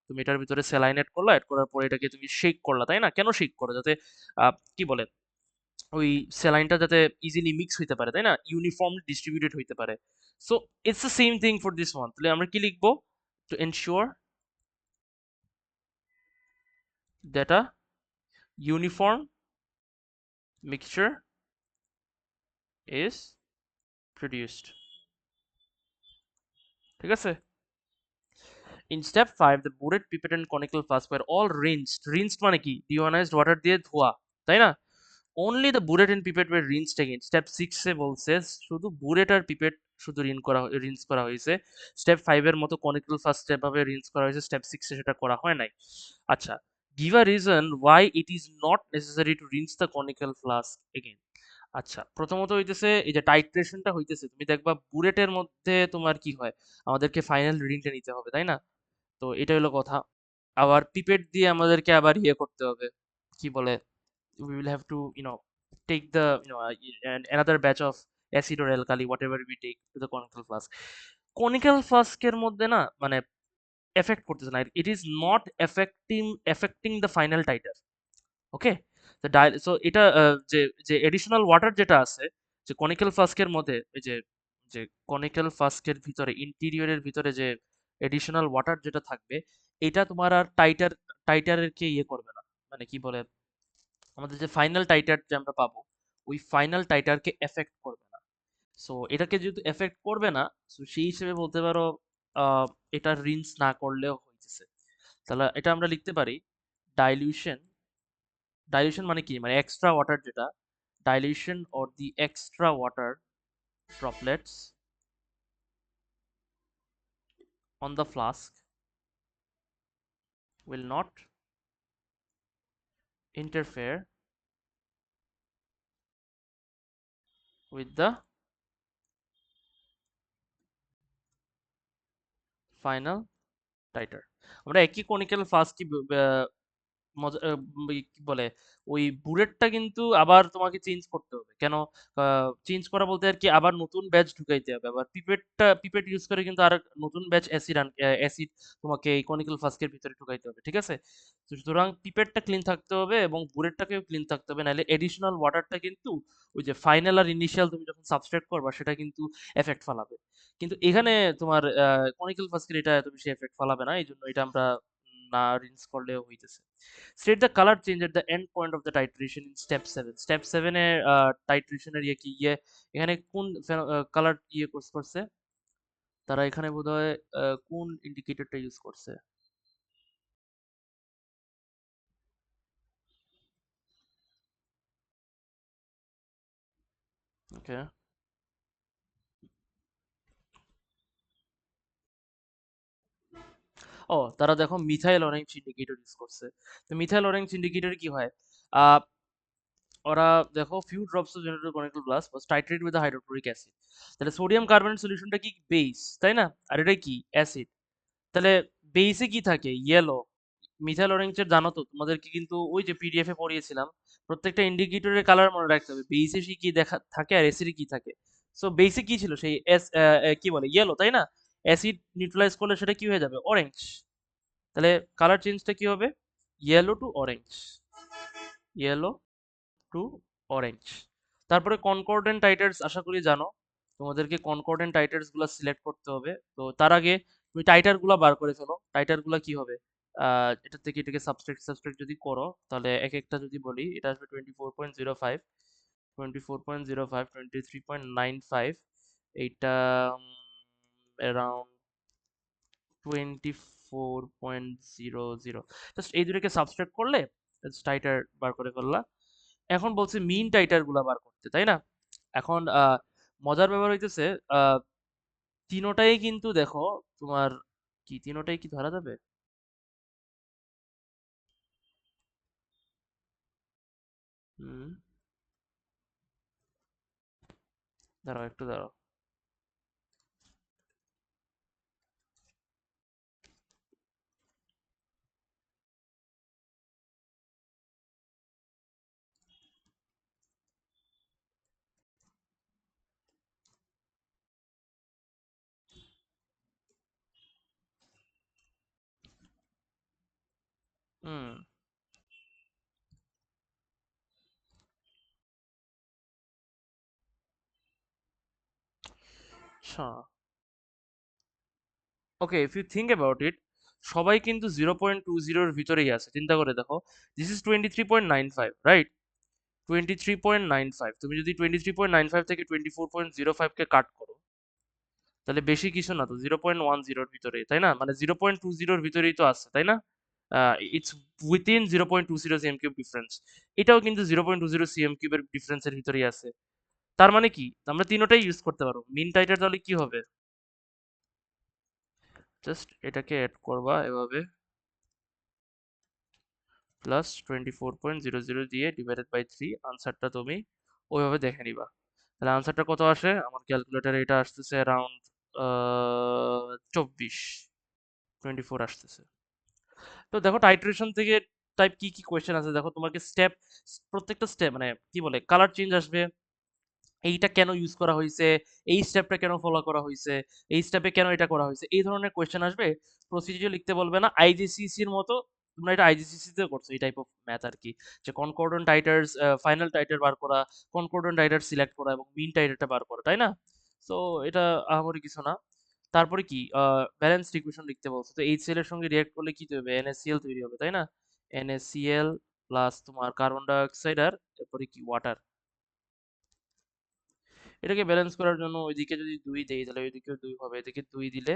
[SPEAKER 1] তুমি এটার ভিতরে স্যালাইন এড করলা, এড করার পরে এটাকে তুমি শেক করলা, তাই না? কেন শেক করো, যাতে কি বলে, ওই স্যালাইনটা যাতে ইজিলি মিক্স হইতে পারে, তাই না? ইউনিফর্ম ডিস্ট্রিবিউটেড হইতে পারে। So it's the same thing for this one, তাহলে আমরা কি লিখবো, two ensure that a uniform mixture is produced, ঠিক আছে? In step 5 the burette pipette and conical flask were all rinsed মানে কি deionized water দিয়ে ধোয়া তাই না only the burette and pipette were rinsed again step 6 এ বলছে শুধু burette আর pipette শুধু রিন্স করা হয়েছে স্টেপ 5 এর মতো conical flask যেভাবে রিন্স করা হয়েছে স্টেপ 6 এ সেটা করা হয় নাই আচ্ছা give a reason why it is not necessary to rinse the conical flask again আচ্ছা প্রথমত হইতেছে এই যে টাইট্রেশনটা হইতেছে তুমি দেখবা বুলেটের মধ্যে তোমার কি হয় আমাদেরকে ফাইনাল রিডিংটা নিতে হবে তাই না তো এটা হলো কথা আবার পিপেট দিয়ে আমাদেরকে আবার ইয়ে করতে হবে কি বলে we will have to take the another batch of acid or alkali whatever we take to the conical flask conical flask এর মধ্যে না মানে এফেক্ট করতেছে না it is not affecting the final titer ওকে তো সো এটা যে যে এডিশনাল ওয়াটার যেটা আছে যে কনিক্যাল ফ্লাস্কের মধ্যে এই যে যে কনিক্যাল ফ্লাস্কের ভিতরে ইন্টেরিয়রের ভিতরে যে এডিশনাল ওয়াটার যেটা থাকবে এটা তোমার আর টাইটারের কে ইয়ে করবে না মানে কি বলে আমাদের যে ফাইনাল টাইটার যে আমরা পাবো ওই ফাইনাল টাইটারকে এফেক্ট করবে না সো এটাকে যেহেতু এফেক্ট করবে না সো সেই হিসেবে বলতে পারো আহ, এটা রিন্স না করলেও হইতেছে তাহলে এটা আমরা লিখতে পারি ডাইলিউশন ডাইলিউশন মানে কি মানে এক্সট্রা ওয়াটার যেটা dilution or the extra water droplets on the flask will not interfere with the final titer আমরা একই কনিক্যাল ফ্লাস্কই কি বলে ওই বুলেটটা কিন্তু আবার তোমাকে চেঞ্জ করতে হবে কেন চেঞ্জ করা বলতে আর কি আবার নতুন ব্যাচ ঢুকাইতে হবে আবার পিপেট ইউজ করে কিন্তু আর নতুন ব্যাচ অ্যাসিড তোমাকে এই কনিক্যাল ফ্লাস্কের ভিতরে ঢুকাইতে হবে ঠিক আছে তো সুতরাং পিপেটটা ক্লিন থাকতে হবে এবং বুলেটটাকেও ক্লিন থাকতে হবে নাহলে এডিশনাল ওয়াটারটা কিন্তু ওই যে ফাইনাল আর ইনিশিয়াল তুমি যখন সাবস্ট্রাক্ট করবা সেটা কিন্তু এফেক্ট ফালাবে কিন্তু এখানে তোমার কনিক্যাল ফ্লাস্কের এটা এত বেশি এফেক্ট ফালাবে না এই জন্য এটা আমরা না রিন্স করলেও হইতেছে state the color change at the end point of the titration in step 7 step 7 এর টাইট্রেশনের ইয়ে কি ইয়ে এখানে কোন কালার ইয়ে করছে তারা এখানে বোধহয় কোন ইন্ডিকেটরটা ইউজ করছে ওকে ও তারা দেখো মিথাইল অরেঞ্জ ইন্ডিকেটর ইউজ করছে তো মিথাইল অরেঞ্জ ইন্ডিকেটর কি হয় আহ ওরা দেখো few drops of genital conical blast was titrated with the hydrochloric acid তাহলে সোডিয়াম কার্বনেট সলিউশনটা কি বেস তাই না আর এটা কি অ্যাসিড তাহলে বেসে কি থাকে ইয়েলো মিথাইল অরেঞ্জের জানো তো তোমাদেরকে কিন্তু ওই যে পিডিএফ এ পড়িয়েছিলাম প্রত্যেকটা ইন্ডিকেটরের কালার মনে রাখতে হবে বেসে সে কি দেখা থাকে আর অ্যাসিডে কি থাকে সো বেসে কি ছিল সেই কি বলে ইয়েলো তাই না অ্যাসিড নিউট্রালাইজ করলে সেটা কি হয়ে যাবে অরেঞ্জ তাহলে কালার চেঞ্জটা কি হবে yellow to orange yellow to orange তারপরে কনকর্ডেন্ট টাইটার্স আশা করি জানো তোমাদেরকে কনকর্ডেন্ট টাইটার্স গুলো সিলেক্ট করতে হবে তো তার আগে তুমি টাইটার গুলো বার করে ফেলো টাইটার গুলো কি হবে এটা থেকে এটাকে সাবস্ট্রাক্ট যদি করো তাহলে এক একটা যদি বলি এটা আসবে 24.05 24.05 23.95 এইটা অ্যারাউন্ড 24.00 জাস্ট এই দুটোকে সাবস্ট্রাক্ট করলে টাইটার বার করে ফেললা এখন বলছে মিন টাইটার গুলা বার করতে তাই না এখন মজার ব্যাপার হইতেছে আহ তিনোটাই কিন্তু দেখো তোমার কি তিনোটাই কি ধরা যাবে হুম দাঁড়াও একটু দাঁড়াও হুম আচ্ছা okay if you think about it সবাই কিন্তু 0.20 ভিতরেই আছে চিন্তা করে দেখো দিস ইজ 23.95 রাইট 23.95 তুমি যদি 23.95 থেকে 24.05 কে কাট করো তাহলে বেশি কিছু না তো, 0.10 ভিতরে, তাই না? মানে 0.20 ভিতরেই তো আছে, তাই না? It's within 0.20 CM cube difference. এটাও কিন্তু 0.20 সিএম কিউবের ডিফারেন্সের ভিতরেই আছে। তার মানে কি, আমরা তিনোটাই ইউজ করতে পারবো। মিন টাইটার তাহলে কি হবে? জাস্ট এটাকে অ্যাড করবা এভাবে, প্লাস 24.00 দিয়ে ডিভাইডেড বাই 3, আনসারটা তুমি ওইভাবে দেখে নিবা। তাহলে আনসারটা কত আসে? আমার ক্যালকুলেটারে এটা আসতেছে অ্যারাউন্ড 24, 24 আসতেছে। তো দেখো টাইট্রেশন থেকে টাইপ কি কি কোয়েশ্চেন আছে দেখো, তোমাকে স্টেপ, প্রত্যেকটা স্টেপ মানে কি বলে কালার চেঞ্জ আসবে, এইটা কেন ইউজ করা হয়েছে, এই স্টেপটা কেন ফলো করা হয়েছে, এই স্টেপে কেন এটা করা হয়েছে, এই ধরনের কোয়েশ্চেন আসবে। প্রসিডিউর লিখতে বলবে না, আইজিসিসির মতো। তোমরা এটা আইজিসিসি তে করছো এই টাইপ অফ ম্যাথ আর কি, যে কনকর্ডন টাইটার্স, ফাইনাল টাইটার বার করা, কনকর্ডন টাইটার সিলেক্ট করা এবং মিন টাইটারটা বার করা, তাই না? সো এটা আহামরি কিছু না। তারপরে কি, ব্যালেন্স ইকুয়েশন লিখতে বলছো, তো এইচসিএল এর সঙ্গে রিঅ্যাক্ট করলে কি তৈরি হবে? এনএসিএল তৈরি হবে, তাই না? এনএসিএল প্লাস তোমার কার্বন ডাই অক্সাইড আর এরপরে কি ওয়াটার। এটাকে ব্যালেন্স করার জন্য ওইদিকে যদি 2 দেই তাহলে ওইদিকেও 2 হবে, এদিকে 2 দিলে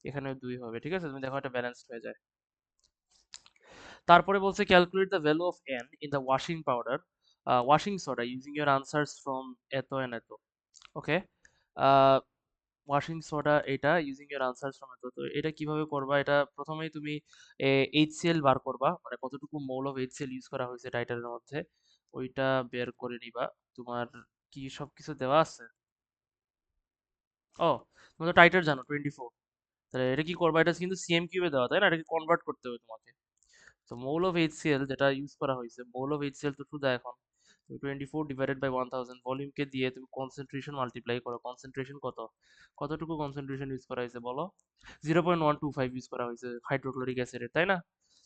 [SPEAKER 1] এখানেও 2 হবে, ঠিক আছে? তুমি দেখো এটা ব্যালেন্সড হয়ে যায়। তারপরে বলছে calculate the value of n in the washing powder, washing soda using your answers from এত এন্ড এত। ওকে, ওয়াশিং সোডা এটা ইউজিং ইউর আনসার্স ফ্রম এত, তো এটা কিভাবে করবা? এটা প্রথমেই তুমি এইচসিএল বার করবা, মানে কতটুকু মোল অফ এইচসিএল ইউজ করা হয়েছে টাইটারের মধ্যে, ওইটা বের করে নিবা। তোমার কি সবকিছু দেওয়া আছে? ও, তুমি তো টাইটার জানো 24। তাহলে এটা কি করবা? এটা কিন্তু সিএম কিউবে দেওয়া, তাই না? এটাকে কনভার্ট করতে হবে তোমাকে। তো মোল অফ এইচসিএল যেটা ইউজ করা হয়েছে, মোল অফ এইচসিএল তো শুধু এখন তুমি 24 ডিভাইডেড বাই 1000 ভলিউমকে দিয়ে তুমি কনসেন্ট্রেশন মাল্টিপ্লাই করো। কনসেন্ট্রেশন কত, কতটুকু কনসেন্ট্রেশন ইউজ করা হয়েছে বলো? 0.125 ইউজ করা হয়েছে হাইড্রোক্লোরিক অ্যাসিডের, তাই না?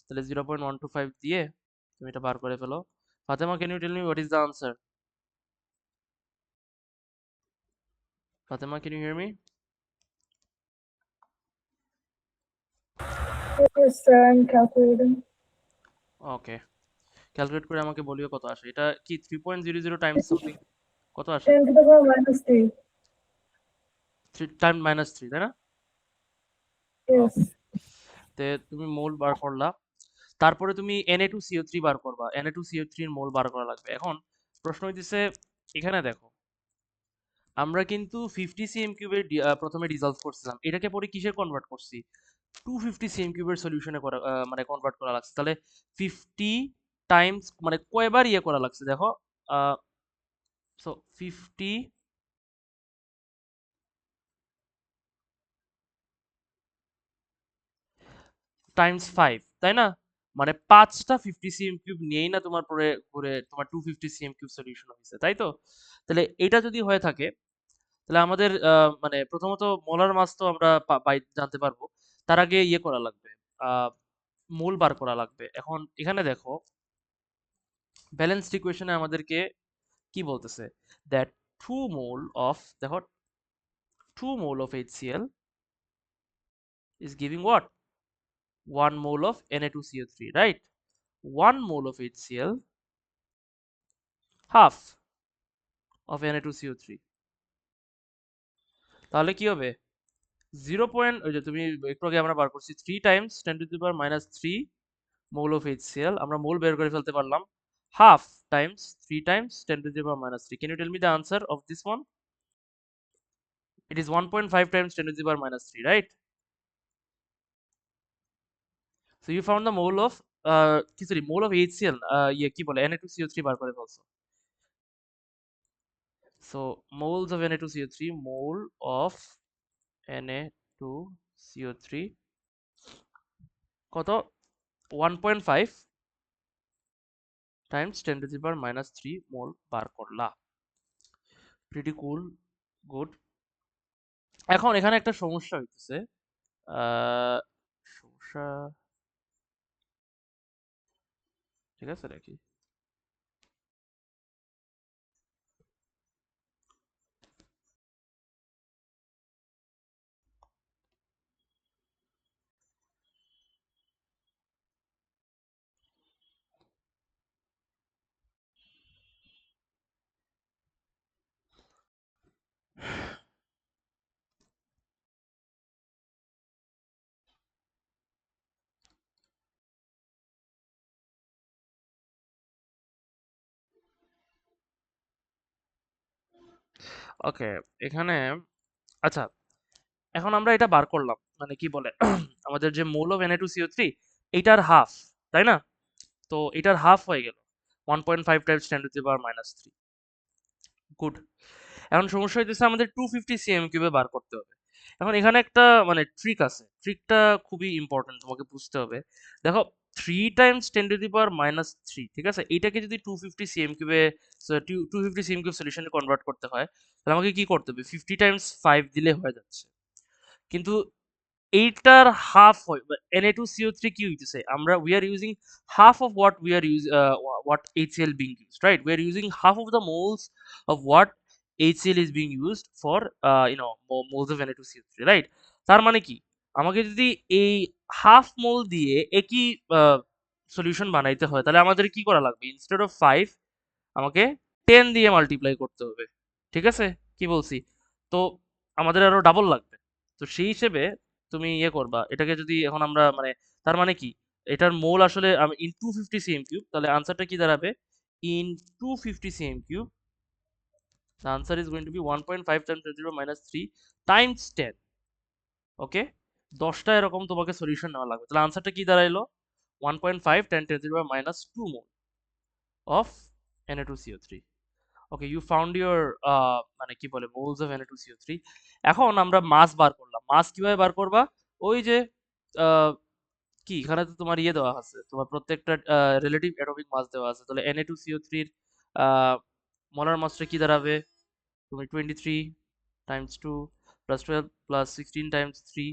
[SPEAKER 1] তাহলে 0.125 দিয়ে তুমি এটা বার করে ফেলো। Fatema, can you tell me what is the answer? Fatema, can you hear me?
[SPEAKER 3] Yes, sir, I'm calculating.
[SPEAKER 1] Okay, calculate করে আমাকে বলিও কত আসে। এটা কি 3.00 টাইমস
[SPEAKER 3] 10
[SPEAKER 1] সামথিং কত আসে?
[SPEAKER 3] to the power minus 3.
[SPEAKER 1] 3 time minus 3, তাই না? ওকে,
[SPEAKER 3] Yes.
[SPEAKER 1] তে তুমি মোল বার করলা। তারপরে তুমি Na2CO3 বার করবা। Na2CO3 এর মোল বার করা লাগবে। এখন প্রশ্ন হইতেছে, এখানে দেখো আমরা কিন্তু 50 সিএম কিউবের প্রথমে রিজলভ করছিলাম, এটাকে পরে কিসে কনভার্ট করছি? 250 সিএম কিউবের সলিউশনে করা, মানে কনভার্ট করা লাগছে। তাহলে 50 টাইমস মানে কয়বার ইয়ে করা লাগছে দেখো, সো 50 টাইমস 5, তাই না? মানে 5টা 50 সিএম কিউব নিয়েই না তোমার পরে করে তোমার 250 সিএম কিউব সলিউশন হয়েছে, তাই তো? তাহলে এটা যদি হয়ে থাকে তাহলে আমাদের মানে প্রথমত মোলার মাস তো আমরা জানতে পারবো। তার আগে ইয়ে করা লাগবে, আহ, মোল বার করা লাগবে। এখন এখানে দেখো ব্যালেন্সড ইকুয়েশনে আমাদেরকে কি বলতেছে, দ্যাট 2 মোল অফ, দেখো 2 mole of HCl is giving what? 1 mole of Na2CO3, right? 1 mole of HCl, half of Na2CO3। তাহলে কি হবে? 0 পয়েন্ট, ওই যে তুমি একটু আগে আমরা বার করছি 3 Times 10 to the power minus 3 mole of HCl, আমরা মোল বের করে ফেলতে পারলাম। Half Times 3 Times 10 to the power minus 3। Can you tell me the answer of this one? It is 1.5 times 10 to the power minus 3, right? So you found the mole of কি sorry mole of HCl, ইয়ে কি বলে Na2CO3 বার করে ফেলছো। So moles of Na2CO3, mole of Na2CO3 কত? 1.5 times 10 to the power minus 3 মোল বার করলা। Pretty কুল, good. এখন এখানে একটা সমস্যা হইতেছে, সমস্যা, ঠিক আছে নাকি? ওকে, এখানে আচ্ছা, এখন আমরা এটা বার করলাম, মানে কি বলে আমাদের যে মোল অফ Na2CO3 এইটার হাফ, তাই না? তো এটার হাফ হয়ে গেল 1.5 টাইমস 10⁻³ গুড। এখন সমস্যা হইতেছে আমাদের 250 cm কিউবে বার করতে হবে। এখন এখানে একটা মানে ট্রিক আছে, ট্রিকটা খুবই ইম্পর্টেন্ট, তোমাকে বুঝতে হবে। দেখো, 3 টাইমস 10⁻³ ঠিক আছে, এইটাকে যদি 250 cm কিউবে 250 cm কিউব সলিউশনে কনভার্ট করতে হয়, তাহলে আমাকে কি করতে হবে? 50 টাইমস 5 দিলে হয়ে যাচ্ছে। কিন্তু এইটার হাফ হয় Na2CO3 কি হইতেছে, আমরা we are using half of what we are what HCl being used, right? We are using half of the moles of what HCl is being used for moles of Na2CO3, right? তার মানে কি, আমাকে যদি এই half মোল দিয়ে একই solution বানাইতে হয়, তাহলে আমাদের কি করা লাগবে? ইনস্টেড অফ 5 আমাকে 10 দিয়ে মাল্টিপ্লাই করতে হবে। ঠিক আছে? কি বলছি? তো আমাদের আরো ডাবল লাগবে। তো সেই হিসেবে তুমি ইয়ে করবা, এটাকে যদি এখন আমরা মানে, তার মানে কি, এটার মোল আসলে আমি ইন 250 সিএম কিউব, তাহলে আনসারটা কি দাঁড়াবে? In 250 CM cube the answer is going to be 1.5 times 10⁻³ times 10। Okay, 10টা এরকম তোমাকে সলিউশন নেওয়া লাগবে। তাহলে আনসারটা কি দাঁড়াইলো? 1.5 10⁻² mole of Na2CO3। Okay, you found your মানে কি বলে মোলস অফ Na2CO3। এখন আমরা মাস বার করলাম। মাস কিভাবে বার করবা? ওই যে আহ, কি এখানে তো তোমার ইয়ে দেওয়া আছে, তোমার প্রত্যেকটা রিলেটিভ অ্যাটমিক মাস দেওয়া আছে। তাহলে Na2CO3 এর মোলার মাসটা কি দাঁড়াবে? তুমি 23 টাইমস 2 প্লাস 12 প্লাস 16 টাইমস 3,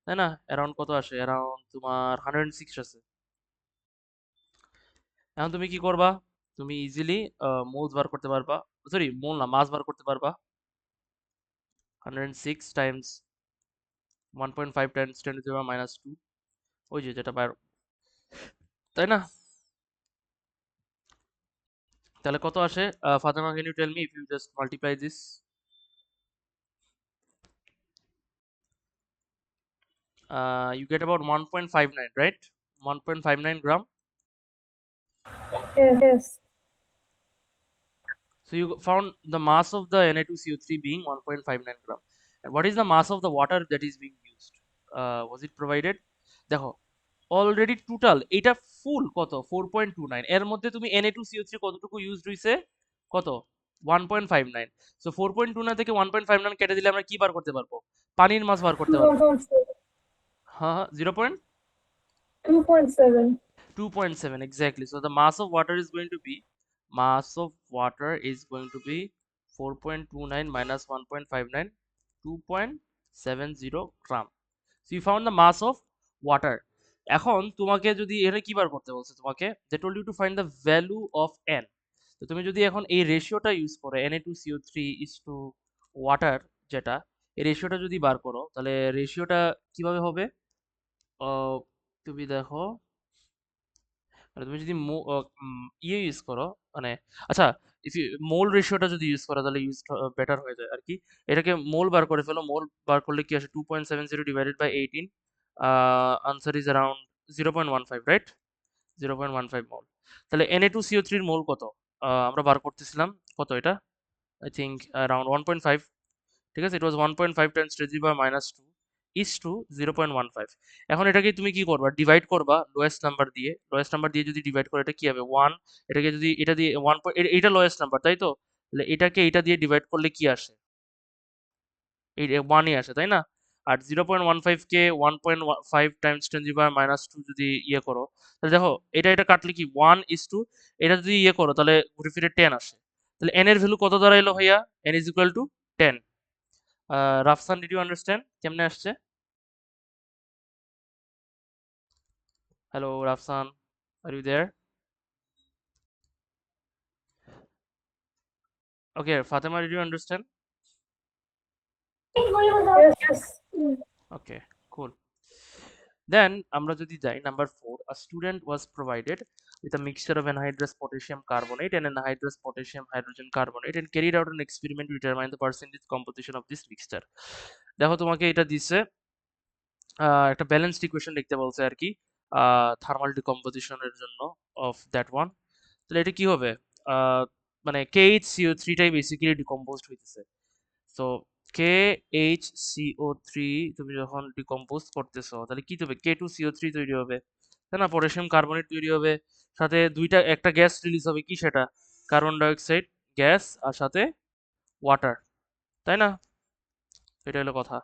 [SPEAKER 1] তাই না? অ্যারাউন্ড কত আসে? অ্যারাউন্ড তোমার 106 আছে। এখন তুমি কি করবা? তুমি ইজিলি মোলস বার করতে পারবা, সরি মোল না, মাস বার করতে পারবা। 106 টাইমস 1.5 টাইমস 10⁻², ওই যে যেটা বার, তাই না? তাহলে কত আসে? Fatema, can you tell me if you just multiply this? You get about 1.59, right? 1.59 gram.
[SPEAKER 3] Yes.
[SPEAKER 1] So you found the mass of the Na2CO3 being 1.59 gram. And what is the mass of the water that is being used? Was it provided? দেখো, already total এটা ফুল কত? 4.29, এর মধ্যে তুমি Na2CO3 কতটুকু used হইছে? কত? 1.59। So 4.29 থেকে 1.59 কেটে দিলে আমরা কি বার করতে পারবো? পানির মাস বার করতে পারবো।
[SPEAKER 3] 2.7.
[SPEAKER 1] হ্যাঁ হ্যাঁ,
[SPEAKER 3] 2.7.
[SPEAKER 1] 2.7 exactly. So the mass of water is going to be, mass of water is going to be 4.29 minus 1.59, 2.70 gram. So you found the mass of water. এখন তোমাকে যদি এখানে কি বার করতে বলছে তোমাকে, they told you to find the value of n। তো তুমি যদি এখন এই রেশিওটা ইউজ করো, Na2CO3 is to water, যেটা এই রেশিওটা যদি বার করো, তাহলে রেশিওটা কিভাবে হবে? আহ, তুমি দেখো, মানে তুমি যদি ইয়ে ইউজ করো, মানে আচ্ছা, ইফ ইউ মোল রেশিওটা যদি ইউজ করো, তাহলে ইউজ বেটার হয়ে যায় আর কি। এটাকে মোল বার করে ফেলো। মোল বার করলে কি আসে? 2.70 divided by 18, answer is around 0.15, right? 0.15 mole. তাহলে Na2CO3 এর মোল কত? আমরা বার করতেছিলাম কত এটা, আই থিঙ্ক অ্যারাউন্ড 1.5। ঠিক আছে, ইট ওয়াজ 1.5 টাইমস 10⁻² ইজ টু 0.15। এখন এটাকে তুমি কি করবা? ডিভাইড করবা লোয়েস্ট নাম্বার দিয়ে। লোয়েস্ট নাম্বার দিয়ে যদি ডিভাইড করে, এটা কি হবে? 1। এটাকে যদি এটা দিয়ে 1, এটা লোয়েস্ট নাম্বার, তাই তো? তাহলে এটাকে এটা দিয়ে ডিভাইড করলে কি আসে? এই 1ই আসে, তাই না? আর 0.15 কে 1.5 টাইমস 10⁻² যদি ইয়ে করো, তাহলে দেখো এটা কাটলে কি 1 ইজ টু, এটা যদি ইয়ে করো তাহলে ঘুরে ফিরে 10 আসে। তাহলে n এর ভ্যালু কত দাঁড়াইলো ভাইয়া? n is equal to 10। Rafsan, did you understand কেমনে আসছে? Hello Rafsan, are you there? Okay, Fatema, did you understand?
[SPEAKER 3] Yes. Yes.
[SPEAKER 1] Okay, cool. Then আমরা যদি যাই number 4, a student was provided with a mixture of anhydrous potassium carbonate and anhydrous potassium hydrogen carbonate and carried out an experiment to determine the percentage composition of this mixture। দেখো তোমাকে এটা দিচ্ছে, একটা balanced equation লিখতে বলছে আর কি, thermal ডিকম্পোজিশনের জন্য of that one. তাহলে এটা কি হবে? মানে KHCO3টাই বেসিক্যালি ডিকম্পোজড হইতেছে। সো KHCO3 তুমি যখন ডিকম্পোজ করতেছো তাহলে কি হবে, K2CO3 তৈরি হবে, তাই না? পটাশিয়াম কার্বনেট তৈরি হবে, সাথে একটা গ্যাস রিলিজ হবে, কি সেটা? কার্বন ডাইঅক্সাইড গ্যাস, আর সাথে ওয়াটার, তাই না? এটা হলো কথা।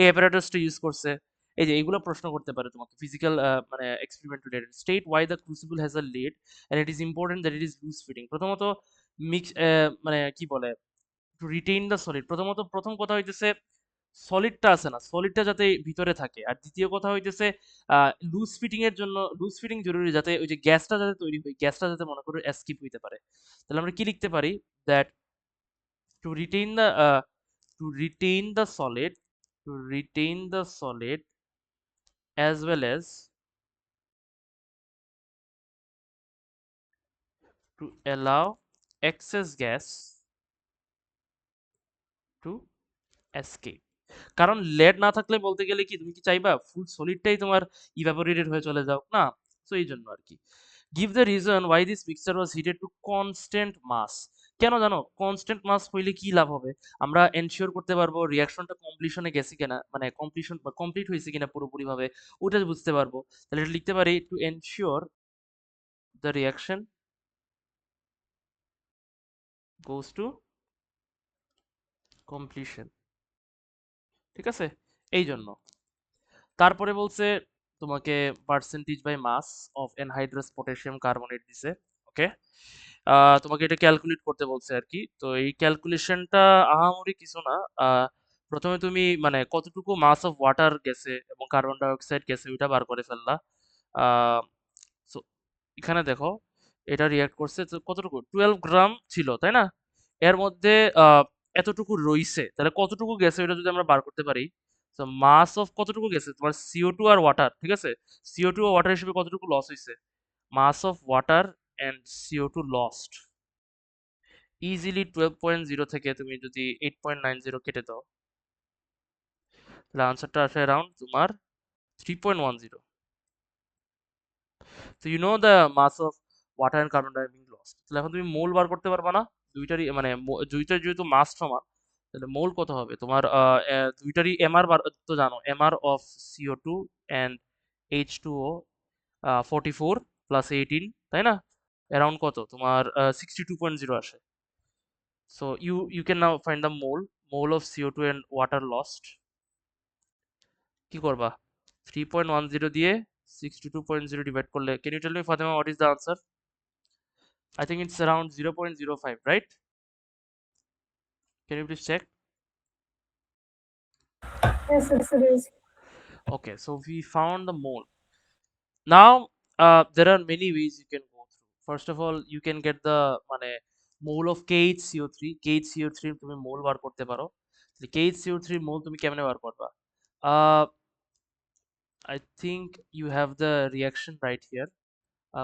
[SPEAKER 1] এই অ্যাপারেটাসটা ইউজ করছে। এই যে এইগুলো প্রশ্ন করতে পারে তোমাকে ফিজিক্যাল মানে experiment related. State why the crucible has a lid and it is important that it is loose fitting. প্রথমত মিক্স, মানে কি বলে, টু রিটেইন দ্য সলিড। প্রথম কথা হইতেছে সলিডটা আছে না, সলিডটা যাতে ভিতরে থাকে। আর দ্বিতীয় কথা হইতেছে লুজ ফিটিং জরুরি, যাতে ওই যে গ্যাসটা যাতে তৈরি হয়, গ্যাসটা যাতে মনে করো এস্কেপ হইতে পারে। তাহলে আমরা কি লিখতে পারি, that to retain the to retain the solid to retain the solid as well as to allow excess gas to escape। কারণ লেড না থাকলে বলতে গেলে কি তুমি কি চাইবা ফুল সলিডটাই তোমার ইভাপোরেটেড হয়ে চলে যাও না? তো এই জন্য আর কি। Give the reason why this mixture was heated to constant mass. কেন জানো? কনস্ট্যান্ট মাস হইলে কি লাভ হবে? আমরা এনশিওর করতে পারবো রিয়াকশনটা কমপ্লিশনে গেছে কিনা, মানে কমপ্লিশন বা কমপ্লিট হয়েছে কিনা পুরোপুরিভাবে, ওটা বুঝতে পারবো। তাহলে এটা লিখতে পারি, to ensure the reaction goes to completion. ঠিক আছে? এই জন্য। তারপরে বলছে তোমাকে percentage by mass of anhydrous potassium carbonate দিছে। ওকে, তোমাকে এটা ক্যালকুলেট করতে বলছে আর কি। তো এই ক্যালকুলেশনটা আহামরি কিছু না। প্রথমে তুমি মানে কতটুকু মাস অফ ওয়াটার গেছে এবং কার্বন ডাইঅক্সাইড গেছে ওইটা বার করে ফেললা। সো এখানে দেখো এটা রিয়াক্ট করছে তো কতটুকু, 12 গ্রাম ছিল, তাই না? এর মধ্যে এতটুকু রইছে, তাহলে কতটুকু গেছে ওটা যদি আমরা বার করতে পারি। তো মাস অফ কতটুকু গেছে তোমার CO2 আর ওয়াটার, ঠিক আছে? CO2 ও ওয়াটার হিসেবে কতটুকু লস হয়েছে, mass of water and CO2 lost easily 12.0 থেকে তুমি যদি 8.90 কেটে দাও, তাহলে আনসারটা আসে অ্যারাউন্ড তোমার 3.10। তো you know the mass of water and carbon dioxide lost. তাহলে এখন তুমি মোল বার করতে পারবা না? দুইটারই মানে দুইটার যেহেতু মাস সমান, তাহলে মোল কত হবে তোমার? দুইটারই এমআর বার তো জানো, MR of CO2 and H2O 44 plus 18, তাই না? অ্যারাউন্ড কত তোমার 62.0 আসে। So you can now find the mole of CO2 and water lost. কি করবা? 3.10 দিয়ে 62.0 ডিভাইড করলে, can you tell me Fatema what is the answer? I think it's around 0.05, right? Can you please check?
[SPEAKER 3] Yes, it is.
[SPEAKER 1] Okay, so we found the mole. Now, there are many ways you can go through. First of all, you can get the মানে mole of KHCO3. KHCO3 তুমি mole বার করতে পারো। KHCO3 mole তুমি কেমনে বার করবা? Uh, I think you have the reaction right here.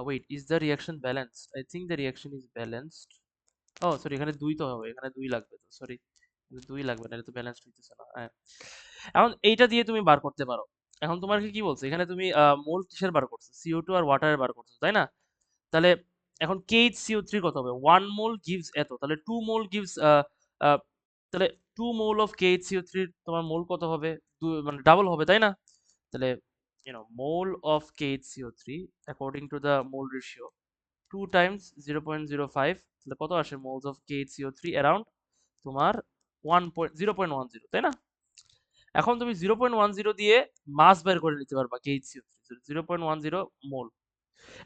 [SPEAKER 1] Wait, is the reaction balanced? I think the reaction is balanced. ও sorry, এখানে 2 তো হবে, এখানে 2 লাগবে তো, সরি। 2 লাগবে না, এটা তো ব্যালেন্সড হইতেছে না। হ্যাঁ। এখন এইটা দিয়ে তুমি বার করতে পারো। এখন তোমাকে কি বলছে? এখানে তুমি মোল কিসের বার করছো? CO2 আর ওয়াটারের বার করছো, তাই না? তাহলে এখন KHCO3 কত হবে? 1 মোল গিভস এত। তাহলে 2 মোল গিভস আ তাহলে 2 মোল অফ KHCO3 তোমার মোল কত হবে? মানে ডাবল হবে, তাই না? তাহলে mole of KHCO3 according to the mole ratio 2 Times 0.05, তাহলে কত আসে মোলস অফ KHCO3? অ্যারাউন্ড তোমার 0.10, তাই না? এখন তুমি 0.10 দিয়ে মাস বের করে নিতে পারবা KHCO3 0.10 মোল।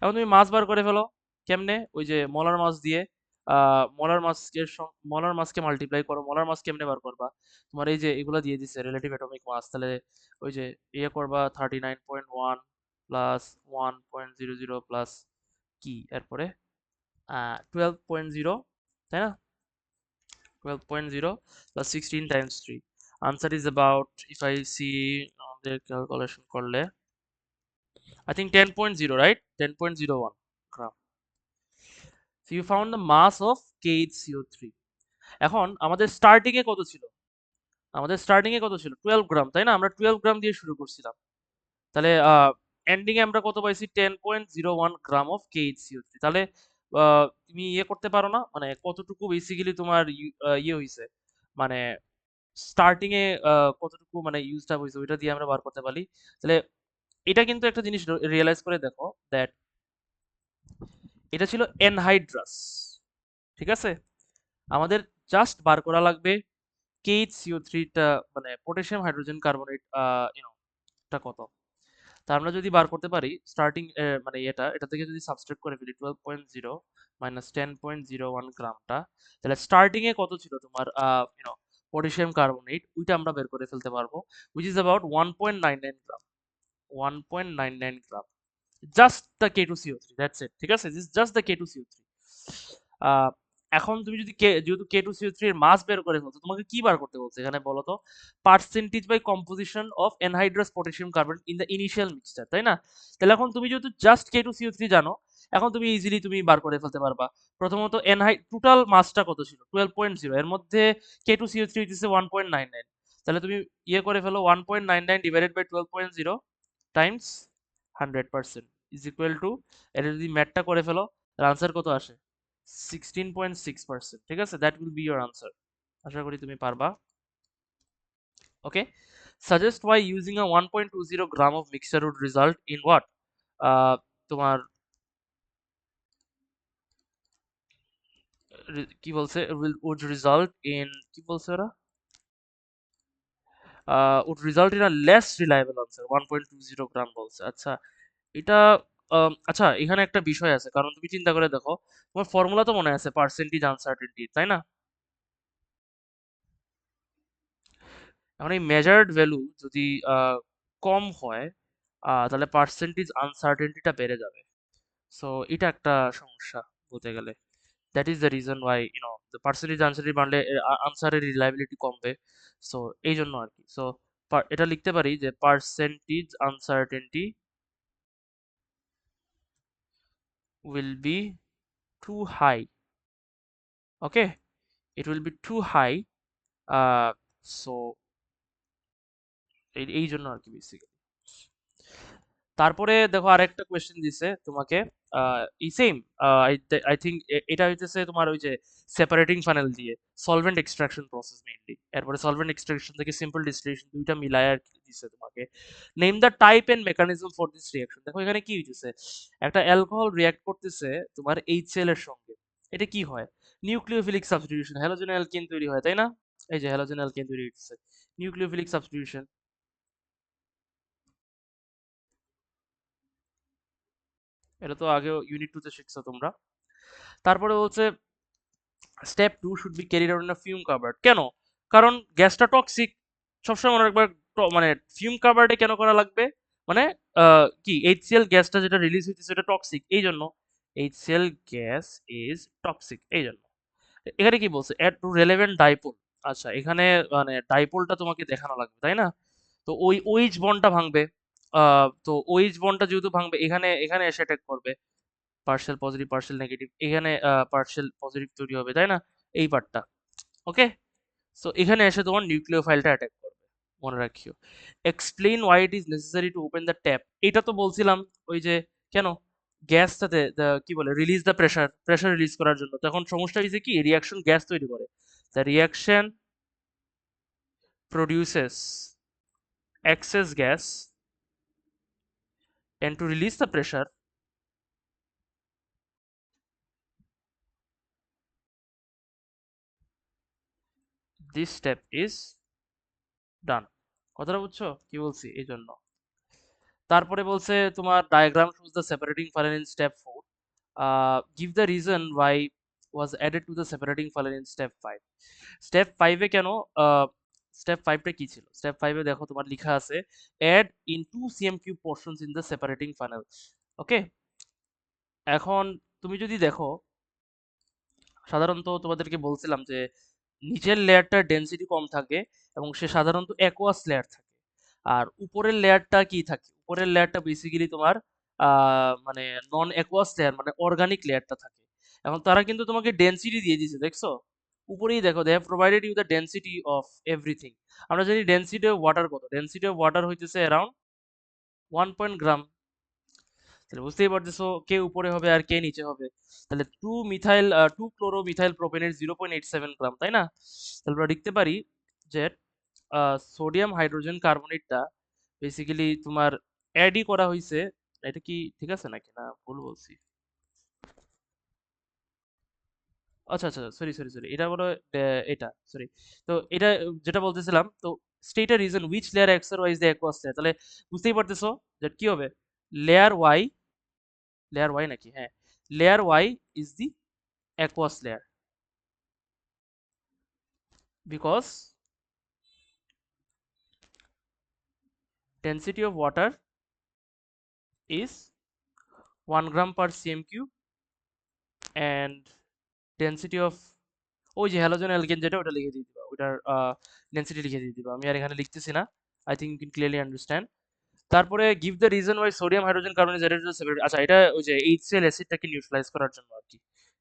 [SPEAKER 1] এখন তুমি মাস বার করে ফেলো। কেমনে? ওই যে মোলার মাস দিয়ে মোলার মাসকে মাল্টিপ্লাই করো। মোলার মাস কেমনে বার করবা? তোমার এই যে এগুলা দিয়ে দিছে রিলেটিভ অ্যাটমিক মাস, তাহলে ওই যে ইয়ে করবা 39.1 প্লাস 1.00 প্লাস কি এরপরে 12.0, তাই না? 12.0 plus 16 times 3. Answer is about, if I see আমাদের calculation করলে, I think 10.0, right? 10.01 gram. So you found the mass of KHCO3. এখন আমাদের স্টার্টিং এ কত ছিল? আমাদের স্টার্টিং এ কত ছিল? 12 গ্রাম, তাই না? আমরা 12 গ্রাম দিয়ে শুরু করছিলাম। তাহলে এন্ডিং এ আমরা কত পাইছি? 10.01 গ্রাম অফ KHCO3। তাহলে তুমি ইয়ে করতে পারো না, মানে কতটুকু বেসিক্যালি তোমার ইয়ে হইছে, মানে স্টার্টিং এ কতটুকু মানে ইউজড আপ হয়েছে ওইটা দিয়ে আমরা বার করতে পারি। তাহলে এটা কিন্তু একটা জিনিস রিয়েলাইজ করে দেখো দ্যাট এটা ছিল এনহাইড্রাস, ঠিক আছে? আমাদের জাস্ট বার করা লাগবে KHCO3 টা, মানে পটাশিয়াম হাইড্রোজেন কার্বনেট, ইউনো টা কত। তা আমরা যদি বার করতে পারি স্টার্টিং, মানে এটা থেকে যদি সাবস্ট্রাক্ট করে ফেলি 12.0 মাইনাস 10.01 গ্রামটা, তাহলে স্টার্টিং এ কত ছিল তোমার পটাশিয়াম কার্বনেট, ওইটা আমরা বের করে ফেলতে পারবো, which is about 1.99 gram, 1.99 gram, just the K2CO3, that's it, ঠিক আছে? This just the K2CO3। আহ, এখন তুমি যদি যেহেতু K2CO3 এর মাস বের করে ফেলছো, তোমাকে কি বার করতে বলছে এখানে বলো তো? Percentage by composition of anhydrous potassium carbonate in the initial mixture, তাই না? তাহলে এখন তুমি যেহেতু জাস্ট K2CO3 জানো, এখন তুমি ইজিলি তুমি বার করে ফেলতে পারবা। প্রথমত টোটাল মাসটা কত ছিল? 12.0, এর মধ্যে K2CO3 হচ্ছে 1.99, তাহলে তুমি ইয়ে করে ফেলো 1.99 divided by 12.0 times 100% is equal to, এটা যদি ম্যাথটা করে ফেলো তাহলে আনসার কত আসে? 16.6%, ঠিক আছে? That will be your answer. আশা করি তুমি পারবা। Okay, suggest why using a 1.20 gram of mixture would result in what? তোমার কি বলছে, উড রেজাল্ট ইন, কি বলছে ওরা, would result in a less reliable answer, 1.20 gram বলছে। আচ্ছা, এটা আচ্ছা, এখানে একটা বিষয় আছে, কারণ তুমি চিন্তা করে দেখো, তোমার ফর্মুলা তো মনে আছে পার্সেন্টেজ আনসার্টেনটি, তাই না? এখন এই মেজার্ড ভ্যালু যদি কম হয়, তাহলে পার্সেন্টেজ আনসার্টেনটিটা বেড়ে যাবে। সো এটা একটা সমস্যা বলতে গেলে। That is the reason why the percentage uncertainty বাড়লে আনসারের রিলায়েবিলিটি কমবে। সো এই জন্য আর কি। সো এটা লিখতে পারি যে percentage uncertainty will be too high. Okay, it will be too high. So এই জন্য আর কি বেসিক্যালি। তারপরে দেখো আরেকটা কোয়েশ্চেন দিছে তোমাকে, এই সেম, আই থিঙ্ক এটা হইতেছে তোমার ওই যে সেপারেটিং ফানেল দিয়ে সলভেন্ট এক্সট্রাকশন প্রসেস মেইনলি, এরপরে সলভেন্ট এক্সট্রাকশন থেকে সিম্পল ডিস্টিলেশন, দুইটা মিলায় আর কি দিছে তোমাকে। Name the type and mechanism for this reaction. দেখো এখানে কি হইতেছে, একটা অ্যালকোহল রিঅ্যাক্ট করতেছে তোমার HCl এর সঙ্গে, এটা কি হয়? নিউক্লিওফিলিক সাবস্টিটিউশন, হ্যালোজেন অ্যালকেন তৈরি হয়, তাই না? এই যে হ্যালোজেন অ্যালকেন তৈরি হইতেছে, নিউক্লিওফিলিক সাবস্টিটিউশন। এটা তো আগেও ইউনিট 2 তে শিখছো তোমরা। তারপরে বলছে step 2 should be carried out in a fume covered. কেন? কারণ গ্যাসটা টক্সিক। সবসময় মনে রাখবা, মানে ফিউম কাভার্ডে কেন করা লাগবে? মানে কি HCl গ্যাসটা যেটা রিলিজ হইতেছে এটা টক্সিক, এই জন্য HCl গ্যাস ইজ টক্সিক, এই জন্য। এখানে কি বলছে? Add to relevant dipole. আচ্ছা, এখানে মানে ডাইপোলটা তোমাকে দেখানো লাগবে, তাই না? তো ওই OH বন্ডটা ভাঙবে। তো OH বন্ডটা যেহেতু ভাঙবে, এখানে এখানে এসে অ্যাটাক করবে। পার্শিয়াল পজিটিভ পার্শিয়াল নেগেটিভ, এখানে পার্শিয়াল পজিটিভ তৈরি হবে, তাই না? এই পার্টটা। ওকে, সো এখানে এসে তোমার নিউক্লিওফাইলটা অ্যাটাক করবে, মনে রাখিও। Explain why it is necessary to open the tap. এটা তো বলছিলাম ওই যে কেন গ্যাসটাতে কি বলে release the pressure, pressure release করার জন্য। তখন সমস্যা হয়েছে কি, রিয়াকশন গ্যাস তৈরি করে, the reaction produces excess gas, and to release the pressure this step is done। কথাটা বুঝছো কি বলছি? এই জন্য। তারপরে বলছে তোমার diagram shows the separating funnel in step 4, give the reason why was added to the separating funnel in step 5। Step 5 এ কেন, স্টেপ 5 টা কি ছিল? স্টেপ 5 এ দেখো তোমার লেখা আছে add in 2 cm3 portions in the separating funnel। ওকে, এখন তুমি যদি দেখো, সাধারণত তোমাদেরকে বলছিলাম যে নিচের লেয়ারটার ডেনসিটি কম থাকে এবং সে সাধারণত অ্যাকুয়াস লেয়ার থাকে। আর উপরের লেয়ারটা কি থাকে? উপরের লেয়ারটা বেসিক্যালি তোমার মানে নন অ্যাকুয়াস লেয়ার, মানে অর্গানিক লেয়ারটা থাকে। এখন তারা কিন্তু তোমাকে ডেনসিটি দিয়ে দিয়েছে, দেখছো? উপরেই দেখো, they have provided you the density of everything. আমরা জানি ডেনসিটি অফ ওয়াটার কত? ডেনসিটি অফ ওয়াটার হইতেছে অ্যারাউন্ড 1 গ্রাম। তাহলে বুঝতেই পারতেছো কে উপরে হবে আর কে নিচে হবে। তাহলে 2 ক্লোরো মিথাইল প্রোপেনের 0.87 গ্রাম, তাই না? তাহলে আমরা লিখতে পারি যে সোডিয়াম হাইড্রোজেন কার্বনেটটা বেসিক্যালি তোমার অ্যাডই করা হয়েছে। এটা কি ঠিক আছে নাকি না ভুল বলছি? আচ্ছা আচ্ছা, সরি সরি সরি, এটা বলো এটা সরি। তো এটা যেটা বলতেছিলাম, তো state a reason which layer X or Y is the aqueous layer, তাহলে বুঝতেই পারতেছো যে কি হবে। লেয়ার ওয়াই, লেয়ার ওয়াই নাকি, হ্যাঁ, layer Y is the aqueous layer, because density of water is 1 gram per cm cube and density of ওই যে হ্যালোজেন অ্যালকেন যেটা, ওটা লিখে দিয়ে দিবা, ওটার ডেন্সিটি লিখে দিয়ে দিবা, আমি আর এখানে লিখতেছি না। I think you can clearly understand. তারপরে give the reason why sodium hydrogen carbon is added to separate, আচ্ছা এটা ওই যে HCl অ্যাসিডটাকে নিউট্রালাইজ করার জন্য আর কি,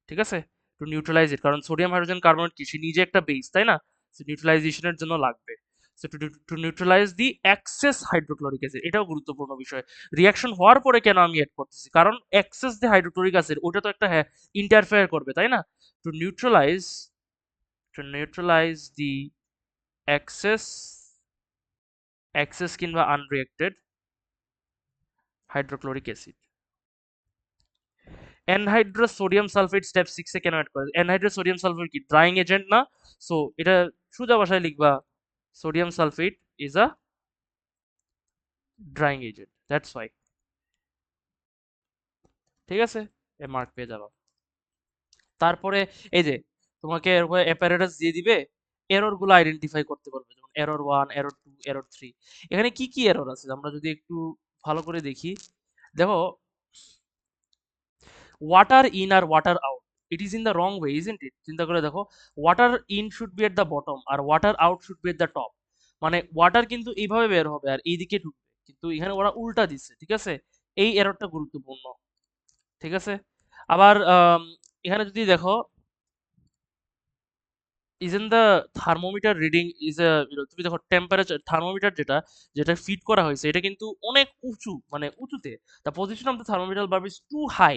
[SPEAKER 1] ঠিক আছে, টু নিউট্রালাইজ ইট, কারণ সোডিয়াম হাইড্রোজেন কার্বনেট কি, সে নিজে একটা বেস, তাই না, সো নিউট্রালাইজেশনের জন্য লাগবে। So two neutralise the access hydrochloric acid, এটাও গুরুত্বপূর্ণ বিষয়। রিয়াকশন হওয়ার পরে কেন আমি অ্যাড করতেছি, কারণ এক্সেস দি হাইড্রোক্লোরিক অ্যাসিড ওটা তো একটা ইন্টারফেয়ার করবে, তাই না। To neutralise, to neutralise the excess কিংবা unreacted hydrochloric acid. Anhydrous sodium sulphate step 6 এ কেন অ্যাড করে, অ্যানহাইড্রাস সোডিয়াম সালফেট কি ড্রাইং এজেন্ট না, সো এটা সোজা ভাষায় লিখবা sodium sulphate is a drying agent, that's why, ঠিক আছে, এ মার্ক পেয়ে যাবা। তারপরে এই যে তোমাকে এরপর অ্যাপারেটাস দিয়ে দিবে, এরর গুলো আইডেন্টিফাই করতে পারবে, যেমন এরর 1, এরর 2, এরর 3। এখানে কি কি এরর আছে আমরা যদি একটু ভালো করে দেখি, দেখো ওয়াটার ইন আর water out, it is in the wrong way, isn't it, চিন্তা করে দেখো, water in should be at the bottom আর water out should be at the top, মানে ওয়াটার কিন্তু এইভাবে বের হবে আর এইদিকে ঢুকবে, কিন্তু এখানে ওরা উল্টা দিচ্ছে, ঠিক আছে, এই এররটা গুরুত্বপূর্ণ, ঠিক আছে। আবার এখানে যদি দেখো, isn't the thermometer reading is a, তুমি দেখো টেম্পারেচার থার্মোমিটার যেটা যেটা ফিট করা হয়েছে এটা কিন্তু অনেক উঁচু, মানে উঁচুতে, the position of the thermometer bulb is too high,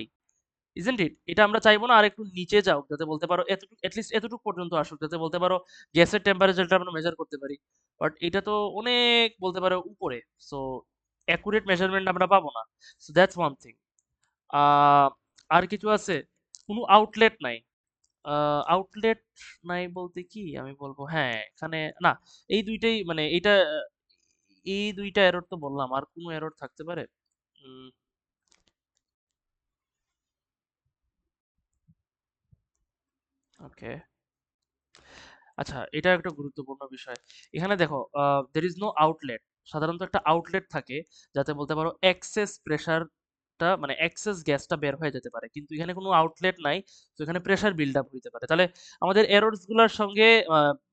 [SPEAKER 1] isn't it, এটা আমরা চাইবো না আর একটু নিচে যাও, যাতে বলতে পারো এতটুকু, অ্যাটলিস্ট এতটুকু পর্যন্ত আসুক, যাতে বলতে পারো গ্যাসের টেম্পারেচারটা আমরা মেজার করতে পারি, বাট এটা তো অনেক বলতে পারো উপরে, সো অ্যাকুরেট মেজারমেন্ট আমরা পাবো না, সো দ্যাটস ওয়ান থিং। আর কিছু আছে, কোনো আউটলেট নাই, আউটলেট নাই বলতে কি আমি বলবো, হ্যাঁ এখানে না, এই দুইটাই মানে এটা এই দুইটা এরর তো বললাম, আর কোনো এরর থাকতে পারে? ওকে, আচ্ছা এটা একটা গুরুত্বপূর্ণ বিষয়। এখানে দেখো দের ইজ নো আউটলেট, সাধারণত একটা আউটলেট থাকে যাতে বলতে পারো এক্সেস প্রেসারটা, মানে এক্সেস গ্যাসটা বের হয়ে যেতে পারে, কিন্তু এখানে কোনো আউটলেট নাই, তো এখানে প্রেসার বিল্ড আপ হইতে পারে, তাহলে আমাদের এরর্স গুলোর সঙ্গে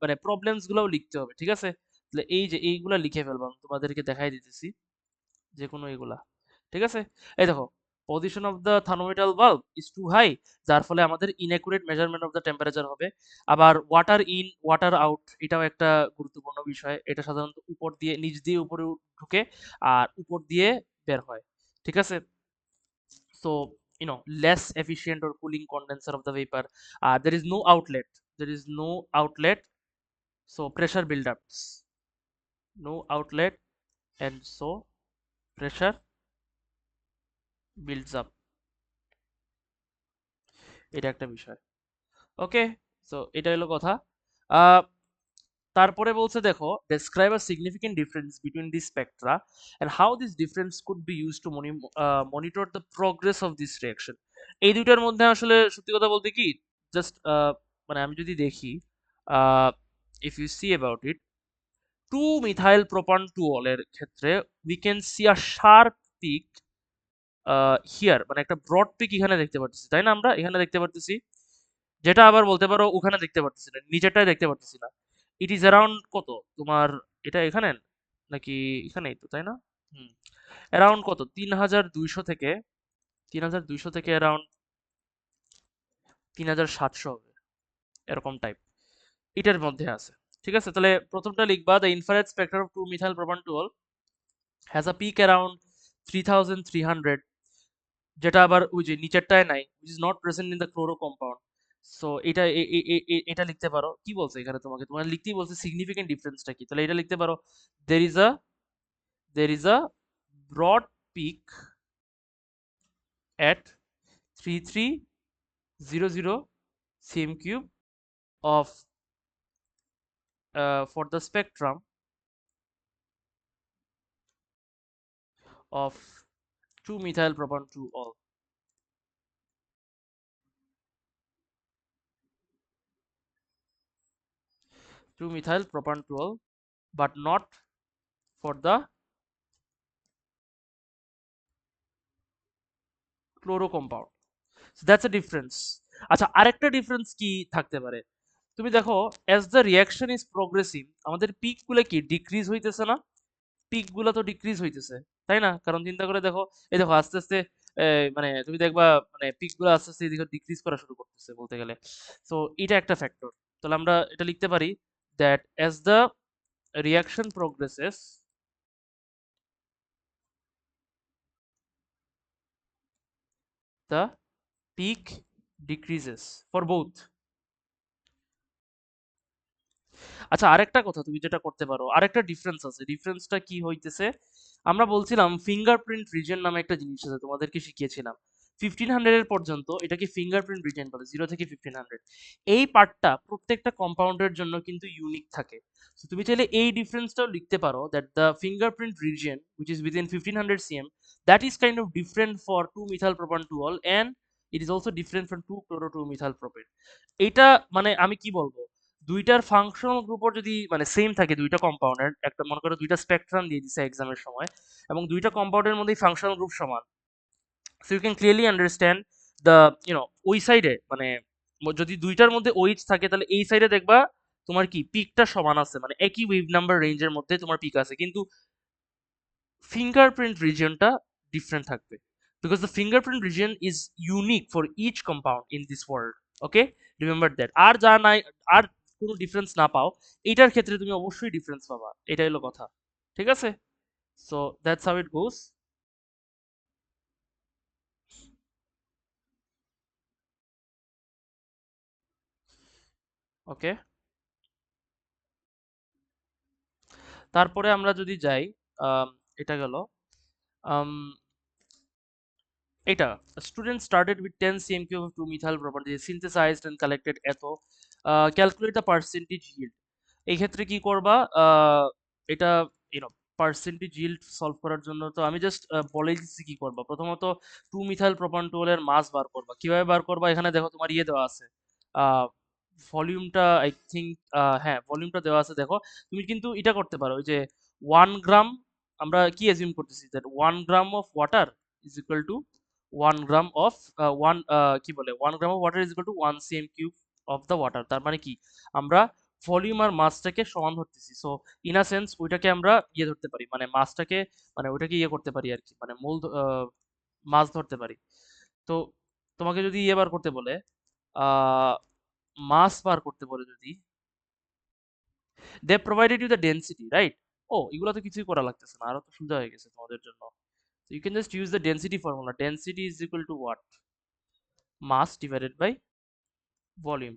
[SPEAKER 1] মানে প্রবলেমস গুলোও লিখতে হবে, ঠিক আছে, তাহলে এই যে এইগুলা লিখে ফেলবো, আমি তোমাদেরকে দেখাই দিতেছি যে কোনো এগুলা, ঠিক আছে। এই দেখো, position of the thermometer bulb is too high, যার ফলে আমাদের inaccurate measurement of the temperature হবে। আবার ওয়াটার ইন ওয়াটার আউট, এটাও একটা গুরুত্বপূর্ণ বিষয়, এটা সাধারণত উপর দিয়ে নিচ দিয়ে উপরে ঢুকে আর উপর দিয়ে বের হয়, ঠিক আছে। So less efficient or cooling condenser of the vapor, there is no outlet, there is no outlet, so pressure buildups, no outlet, and so pressure builds up, এটা একটা বিষয়। ওকে, সো এটা হলো কথা। আহ, তারপরে বলছে দেখো, describe a significant difference between these spectra and how this difference could be used to monitor the progress of this reaction। এই দুইটার মধ্যে আসলে সত্যি কথা বলতে কি, জাস্ট মানে আমি যদি দেখি, if you see about it, 2 methyl propan 2 এর ক্ষেত্রে we can see a sharp peak here, মানে একটা ব্রড পিক এখানে দেখতে পাচ্ছি, তাই না, আমরা এখানে দেখতে পাচ্ছি, যেটা আবার বলতে পারো ওখানে দেখতে পারতেছি না, নিচেরটাই দেখতে পারতেছি না। ইট ইজ অ্যারাউন্ড কত তোমার, এটা এখানে নাকি এখানেই তো, তাই না, হুম, অ্যারাউন্ড কত 3200 থেকে 3200 থেকে অ্যারাউন্ড 3700 হবে, এরকম টাইপ এটার মধ্যে আছে, ঠিক আছে। তাহলে প্রথমটা লিখবা, the infrared spectrum of 2 methyl propan 2 has a peak around 3300, যেটা আবার ওই যে নিচেরটায় নাই, which is not present in the chloro compound, so এটা লিখতে পারো। কি বলছে এখানে তোমাকে? তোমার লিখতেই বলছে সিগনিফিকেন্ট ডিফারেন্সটা কি। তাহলে এটা লিখতে পারো, there is a there is a broad peak at 3300 cm cube of for the spectrum of 2-methyl propan 2-ol. 2-methyl propan 2-ol, but not for the chloro compound. So that's a difference. আচ্ছা, আরেকটা difference কি থাকতে পারে? তুমি দেখো, as the reaction is progressing, আমাদের pick গুলো কি ডিক্রিজ হইতেছে না? পিক গুলো তো ডিক্রিজ হইতেছে, তাই না? কারণ চিন্তা করে দেখো, এই দেখো আস্তে আস্তে মানে তুমি দেখবা মানে পিক গুলো আস্তে আস্তে এদিকে ডিক্রিজ করা শুরু করতেছে বলতে গেলে। সো এটা একটা ফ্যাক্টর। তাহলে আমরা এটা লিখতে পারি that as the reaction progresses, the peak decreases for both. আচ্ছা, আরেকটা কথা তুমি যেটা করতে পারো, আরেকটা ডিফারেন্স আছে। ডিফারেন্সটা কি হইতেছে? আমরা বলছিলাম ফিঙ্গারপ্রিন্ট রিজন নামে একটা জিনিস আছে, তোমাদেরকে শিখিয়েছিলাম। 1500 এর পর্যন্ত এটাকে ফিঙ্গারপ্রিন্ট রিজন বলে, 0 থেকে 1500। এই পার্টটা প্রত্যেকটা কম্পাউন্ডের জন্য কিন্তু ইউনিক থাকে। তো তুমি চাইলে এই ডিফারেন্সটাও লিখতে পারো, that the fingerprint reason which is within 1500 cm, that is kind of different for 2-methyl propan 2-ol and it is also different from 2-chloro-2-methyl propane. এটা মানে আমি কি বলবো, দুইটার ফাংশনাল গ্রুপও যদি মানে সেম থাকে, দুইটা কম্পাউন্ডের, একটা মনে করো দুইটা স্পেকট্রাম দিয়ে দিছে এক্সামের সময়, এবং দুইটা কম্পাউন্ডের মধ্যেই ফাংশনাল গ্রুপ সমান, so you can clearly understand the ওই সাইডে মানে যদি দুইটার মধ্যে ওইচ থাকে, তাহলে এই সাইডে দেখবা তোমার কি পিকটা সমান আছে, মানে একই ওয়েভ নাম্বার রেঞ্জের মধ্যে তোমার পিক আছে, কিন্তু fingerprint regionটা different থাকবে, because the fingerprint region is unique for each compound in this world. Okay, remember that. আর যা নাই, আর কোনো ডিফারেন্স না পাও, এটার ক্ষেত্রে তুমি অবশ্যই ডিফারেন্স পাবা, এটাই হলো কথা। ঠিক আছে? সো দ্যাটস হাউ ইট গোস। ওকে, তারপরে আমরা যদি যাই, এটা গেল এটা students started with 10 cm cube of 2-methyl properties synthesized and collected এত, calculate the percentage yield. এই ক্ষেত্রে কি করবা, এটা পার্সেন্টেজ yield সলভ করার জন্য তো আমি জাস্ট বলে দিচ্ছি কি করবা। প্রথমত 2-methyl propan 2-ol এর মাস বার করবা। কিভাবে বার করবা? এখানে দেখো তোমার ইয়ে দেওয়া আছে, ভলিউমটা আই থিঙ্ক, হ্যাঁ ভলিউমটা দেওয়া আছে দেখো। তুমি কিন্তু এটা করতে পারো, ওই যে 1 গ্রাম, আমরা কি অ্যাজিউম করতেছি that 1 gram of water is equal to 1 gram of 1 কি বলে 1 gram of water is equal to 1 cm cube of the water. তার মানে কি, আমরা ভলিউম আর মাসটাকে সমান ধরতেছি। সো ইন আ সেন্স ওইটাকে আমরা ইয়ে ধরতে পারি, মানে মাসটাকে, মানে ওইটাকে ইয়ে করতে পারি আর কি, মানে মূল মাস ধরতে পারি। তো তোমাকে যদি ইয়ে বার করতে বলে, মাস বার করতে বলে, যদি they provided you the density, right? ও এগুলো তো কিছুই করা লাগতেছে না, আরো তো সুবিধা হয়ে গেছে তোমাদের জন্য। So you can just use the density formula. Density is equal to what? Mass divided by volume,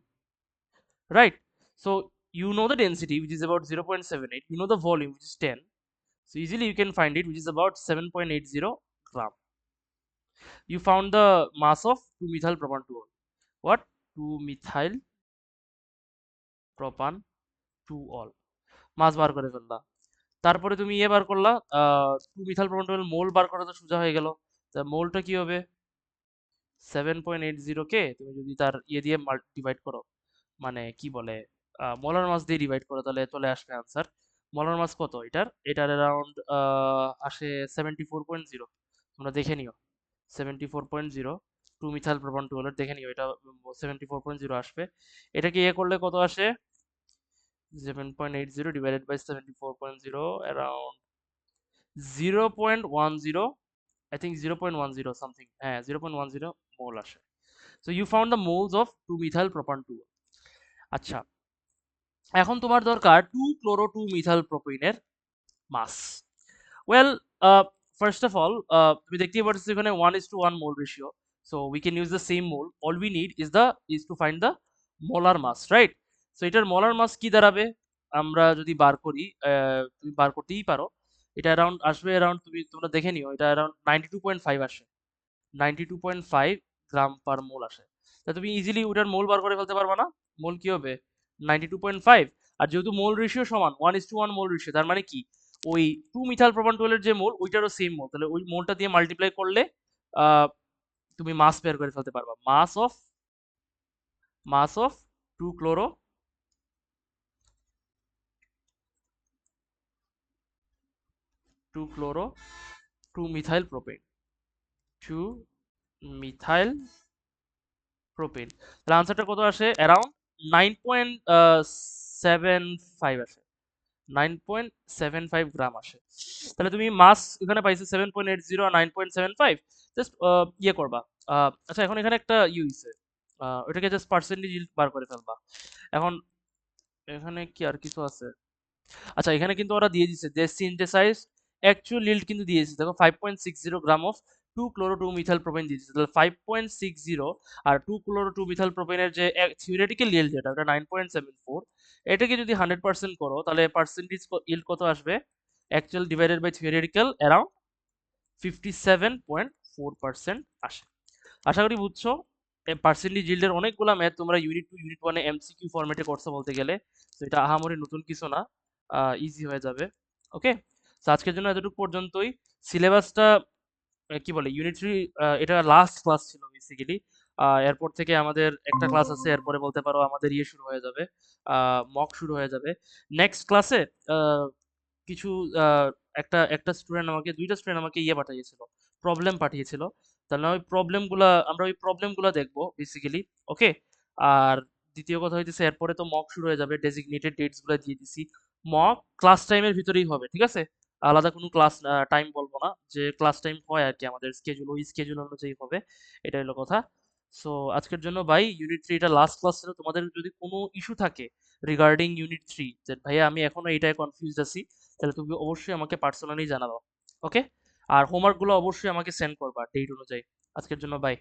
[SPEAKER 1] right? So you know the density, which is about 0.78. You know the volume, which is 10. So easily you can find it, which is about 7.80 gram. You found the mass of 2-methyl propan 2-ol. What? 2-methyl propan 2-ol. মাস বার করে ফেললা। তারপরে তুমি ইয়ে বার করলা, 2-methyl propan 2-ol মোল বার করা তো সোজা হয়ে গেল। তা মোলটা কি হবে? 7.80 কে তুমি যদি তার ইয়ে দিয়ে ডিভাইড করো, মানে কি বলে মোলার মাস দিয়ে ডিভাইড করো, তাহলে চলে আসবে আনসার। মোলার মাস কত এটার? এটার অ্যারাউন্ড আসে 74.0। তোমরা দেখে নিও 74.0, 2-methyl propan 2-ol দেখে নিও, এটা 74.0 আসবে। এটাকে ইয়ে করলে কত আসে? 7.80 divided by 74.0, around 0.10, I think 0.10 something, হ্যাঁ 0.10 মোল আসে। So you found the moles of 2-methyl propan 2-ol. আচ্ছা, এখন তোমার দরকার 2-chloro-2-methyl propane-এর মাস। ওয়েল, ফার্স্ট অফ অল তুমি দেখতেই পাচ্ছ এখানে 1:1 mole ratio. so we can use the same mole. All we need is to find the molar mass, right? So এটার molar mass কি দাঁড়াবে আমরা যদি বার করি, তুমি বার করতেই পারো, এটা অ্যারাউন্ড আসবে, অ্যারাউন্ড তোমরা দেখে নিও, এটা অ্যারাউন্ড 92.5 আসে, 92.5 গ্রাম পার মোল আসে। তা তুমি ইজিলি ওটার মোল বার করে ফেলতে পারবা না? মোল কি হবে 92.5, আর যেহেতু মোল রেশিও সমান 1:1 মোল রেশিও, তার মানে কি ওই 2 মিথাইল প্রোপান টুয়েলের যে মোল ওইটারও সেম মোল, তাহলে ওই মোলটা দিয়ে মাল্টিপ্লাই করলে আহ, তুমি মাস বের করে ফেলতে পারবা। Mass of 2 chloro 2 chloro 2 methyl propane 2 methyl propane, তাহলে আনসারটা কত আসে? অ্যারাউন্ড 9.75 আসে, 9.75 গ্রাম আসে। তাহলে তুমি মাস এখানে পাইছো 7.80 আর 9.75, জাস্ট ইয়ে করবা। আচ্ছা এখন এখানে একটা হইছে, ওইটাকে জাস্ট পার্সেন্টেজ বার করে ফেলবা। এখন এখানে কি আর কিছু আছে? আচ্ছা এখানে কিন্তু ওরা দিয়ে দিছে যে সিনথেসাইজ অ্যাকচুয়াল yield কিন্তু দিয়ে দিছে, দেখো 5.60 gram of 2 chloro 2 methyl propane দিয়ে দিছে। তাহলে 5.60 আর 2 ক্লোরো 2 মিথাইল প্রোপেনের যে থিওরেটিক্যাল yield যেটা ওটা 9.74, এটাকে যদি 100% করো তাহলে পার্সেন্টেজ yield কত আসবে? Actual divided by theoretical around 57.4% আসে। আশা করি বুঝছো। পার্সেন্টেজ yield-এর অনেকগুলা ম্যাথ তোমরা ইউনিট 2 ইউনিট 1 এ এমসিকিউ ফরম্যাটে করছো বলতে গেলে, তো এটা আহামরি নতুন কিছু না, ইজি হয়ে যাবে। ওকে, তো আজকের জন্য এতটুকু পর্যন্তই। সিলেবাসটা কি বলে ইউনিট 3 এটা লাস্ট ক্লাস ছিল বেসিক্যালি। এরপর থেকে আমাদের একটা ক্লাস আছে, এরপরে বলতে পারো আমাদের ইয়ে শুরু হয়ে যাবে, মক শুরু হয়ে যাবে। নেক্সট ক্লাসে কিছু আহ, একটা একটা স্টুডেন্ট আমাকে, দুইটা স্টুডেন্ট আমাকে ইয়ে পাঠিয়েছিল, প্রবলেম পাঠিয়েছিল। তাহলে আমরা ওই প্রবলেমগুলো দেখবো বেসিক্যালি। ওকে, আর দ্বিতীয় কথা হইতেছে এরপরে তো মক শুরু হয়ে যাবে, ডেজিগনেটেড ডেটস গুলো দিয়ে দিছি। মক ক্লাস টাইমের ভিতরেই হবে, ঠিক আছে? আলাদা কোনো ক্লাস টাইম বলবো না, যে ক্লাস টাইম হয় আর কি আমাদের স্কেজুল, ওই স্কেজুল অনুযায়ী হবে, এটা হলো কথা। সো আজকের জন্য বাই। ইউনিট 3 এটা লাস্ট ক্লাস ছিল। তোমাদের যদি কোনো ইস্যু থাকে রিগার্ডিং ইউনিট 3, যে ভাইয়া আমি এখনো এটাই কনফিউজড আছি, তাহলে তুমি অবশ্যই আমাকে পার্সোনালি জানাবো। ওকে, আর হোমওয়ার্কগুলো অবশ্যই আমাকে সেন্ড করবা ডেট অনুযায়ী। আজকের জন্য বাই।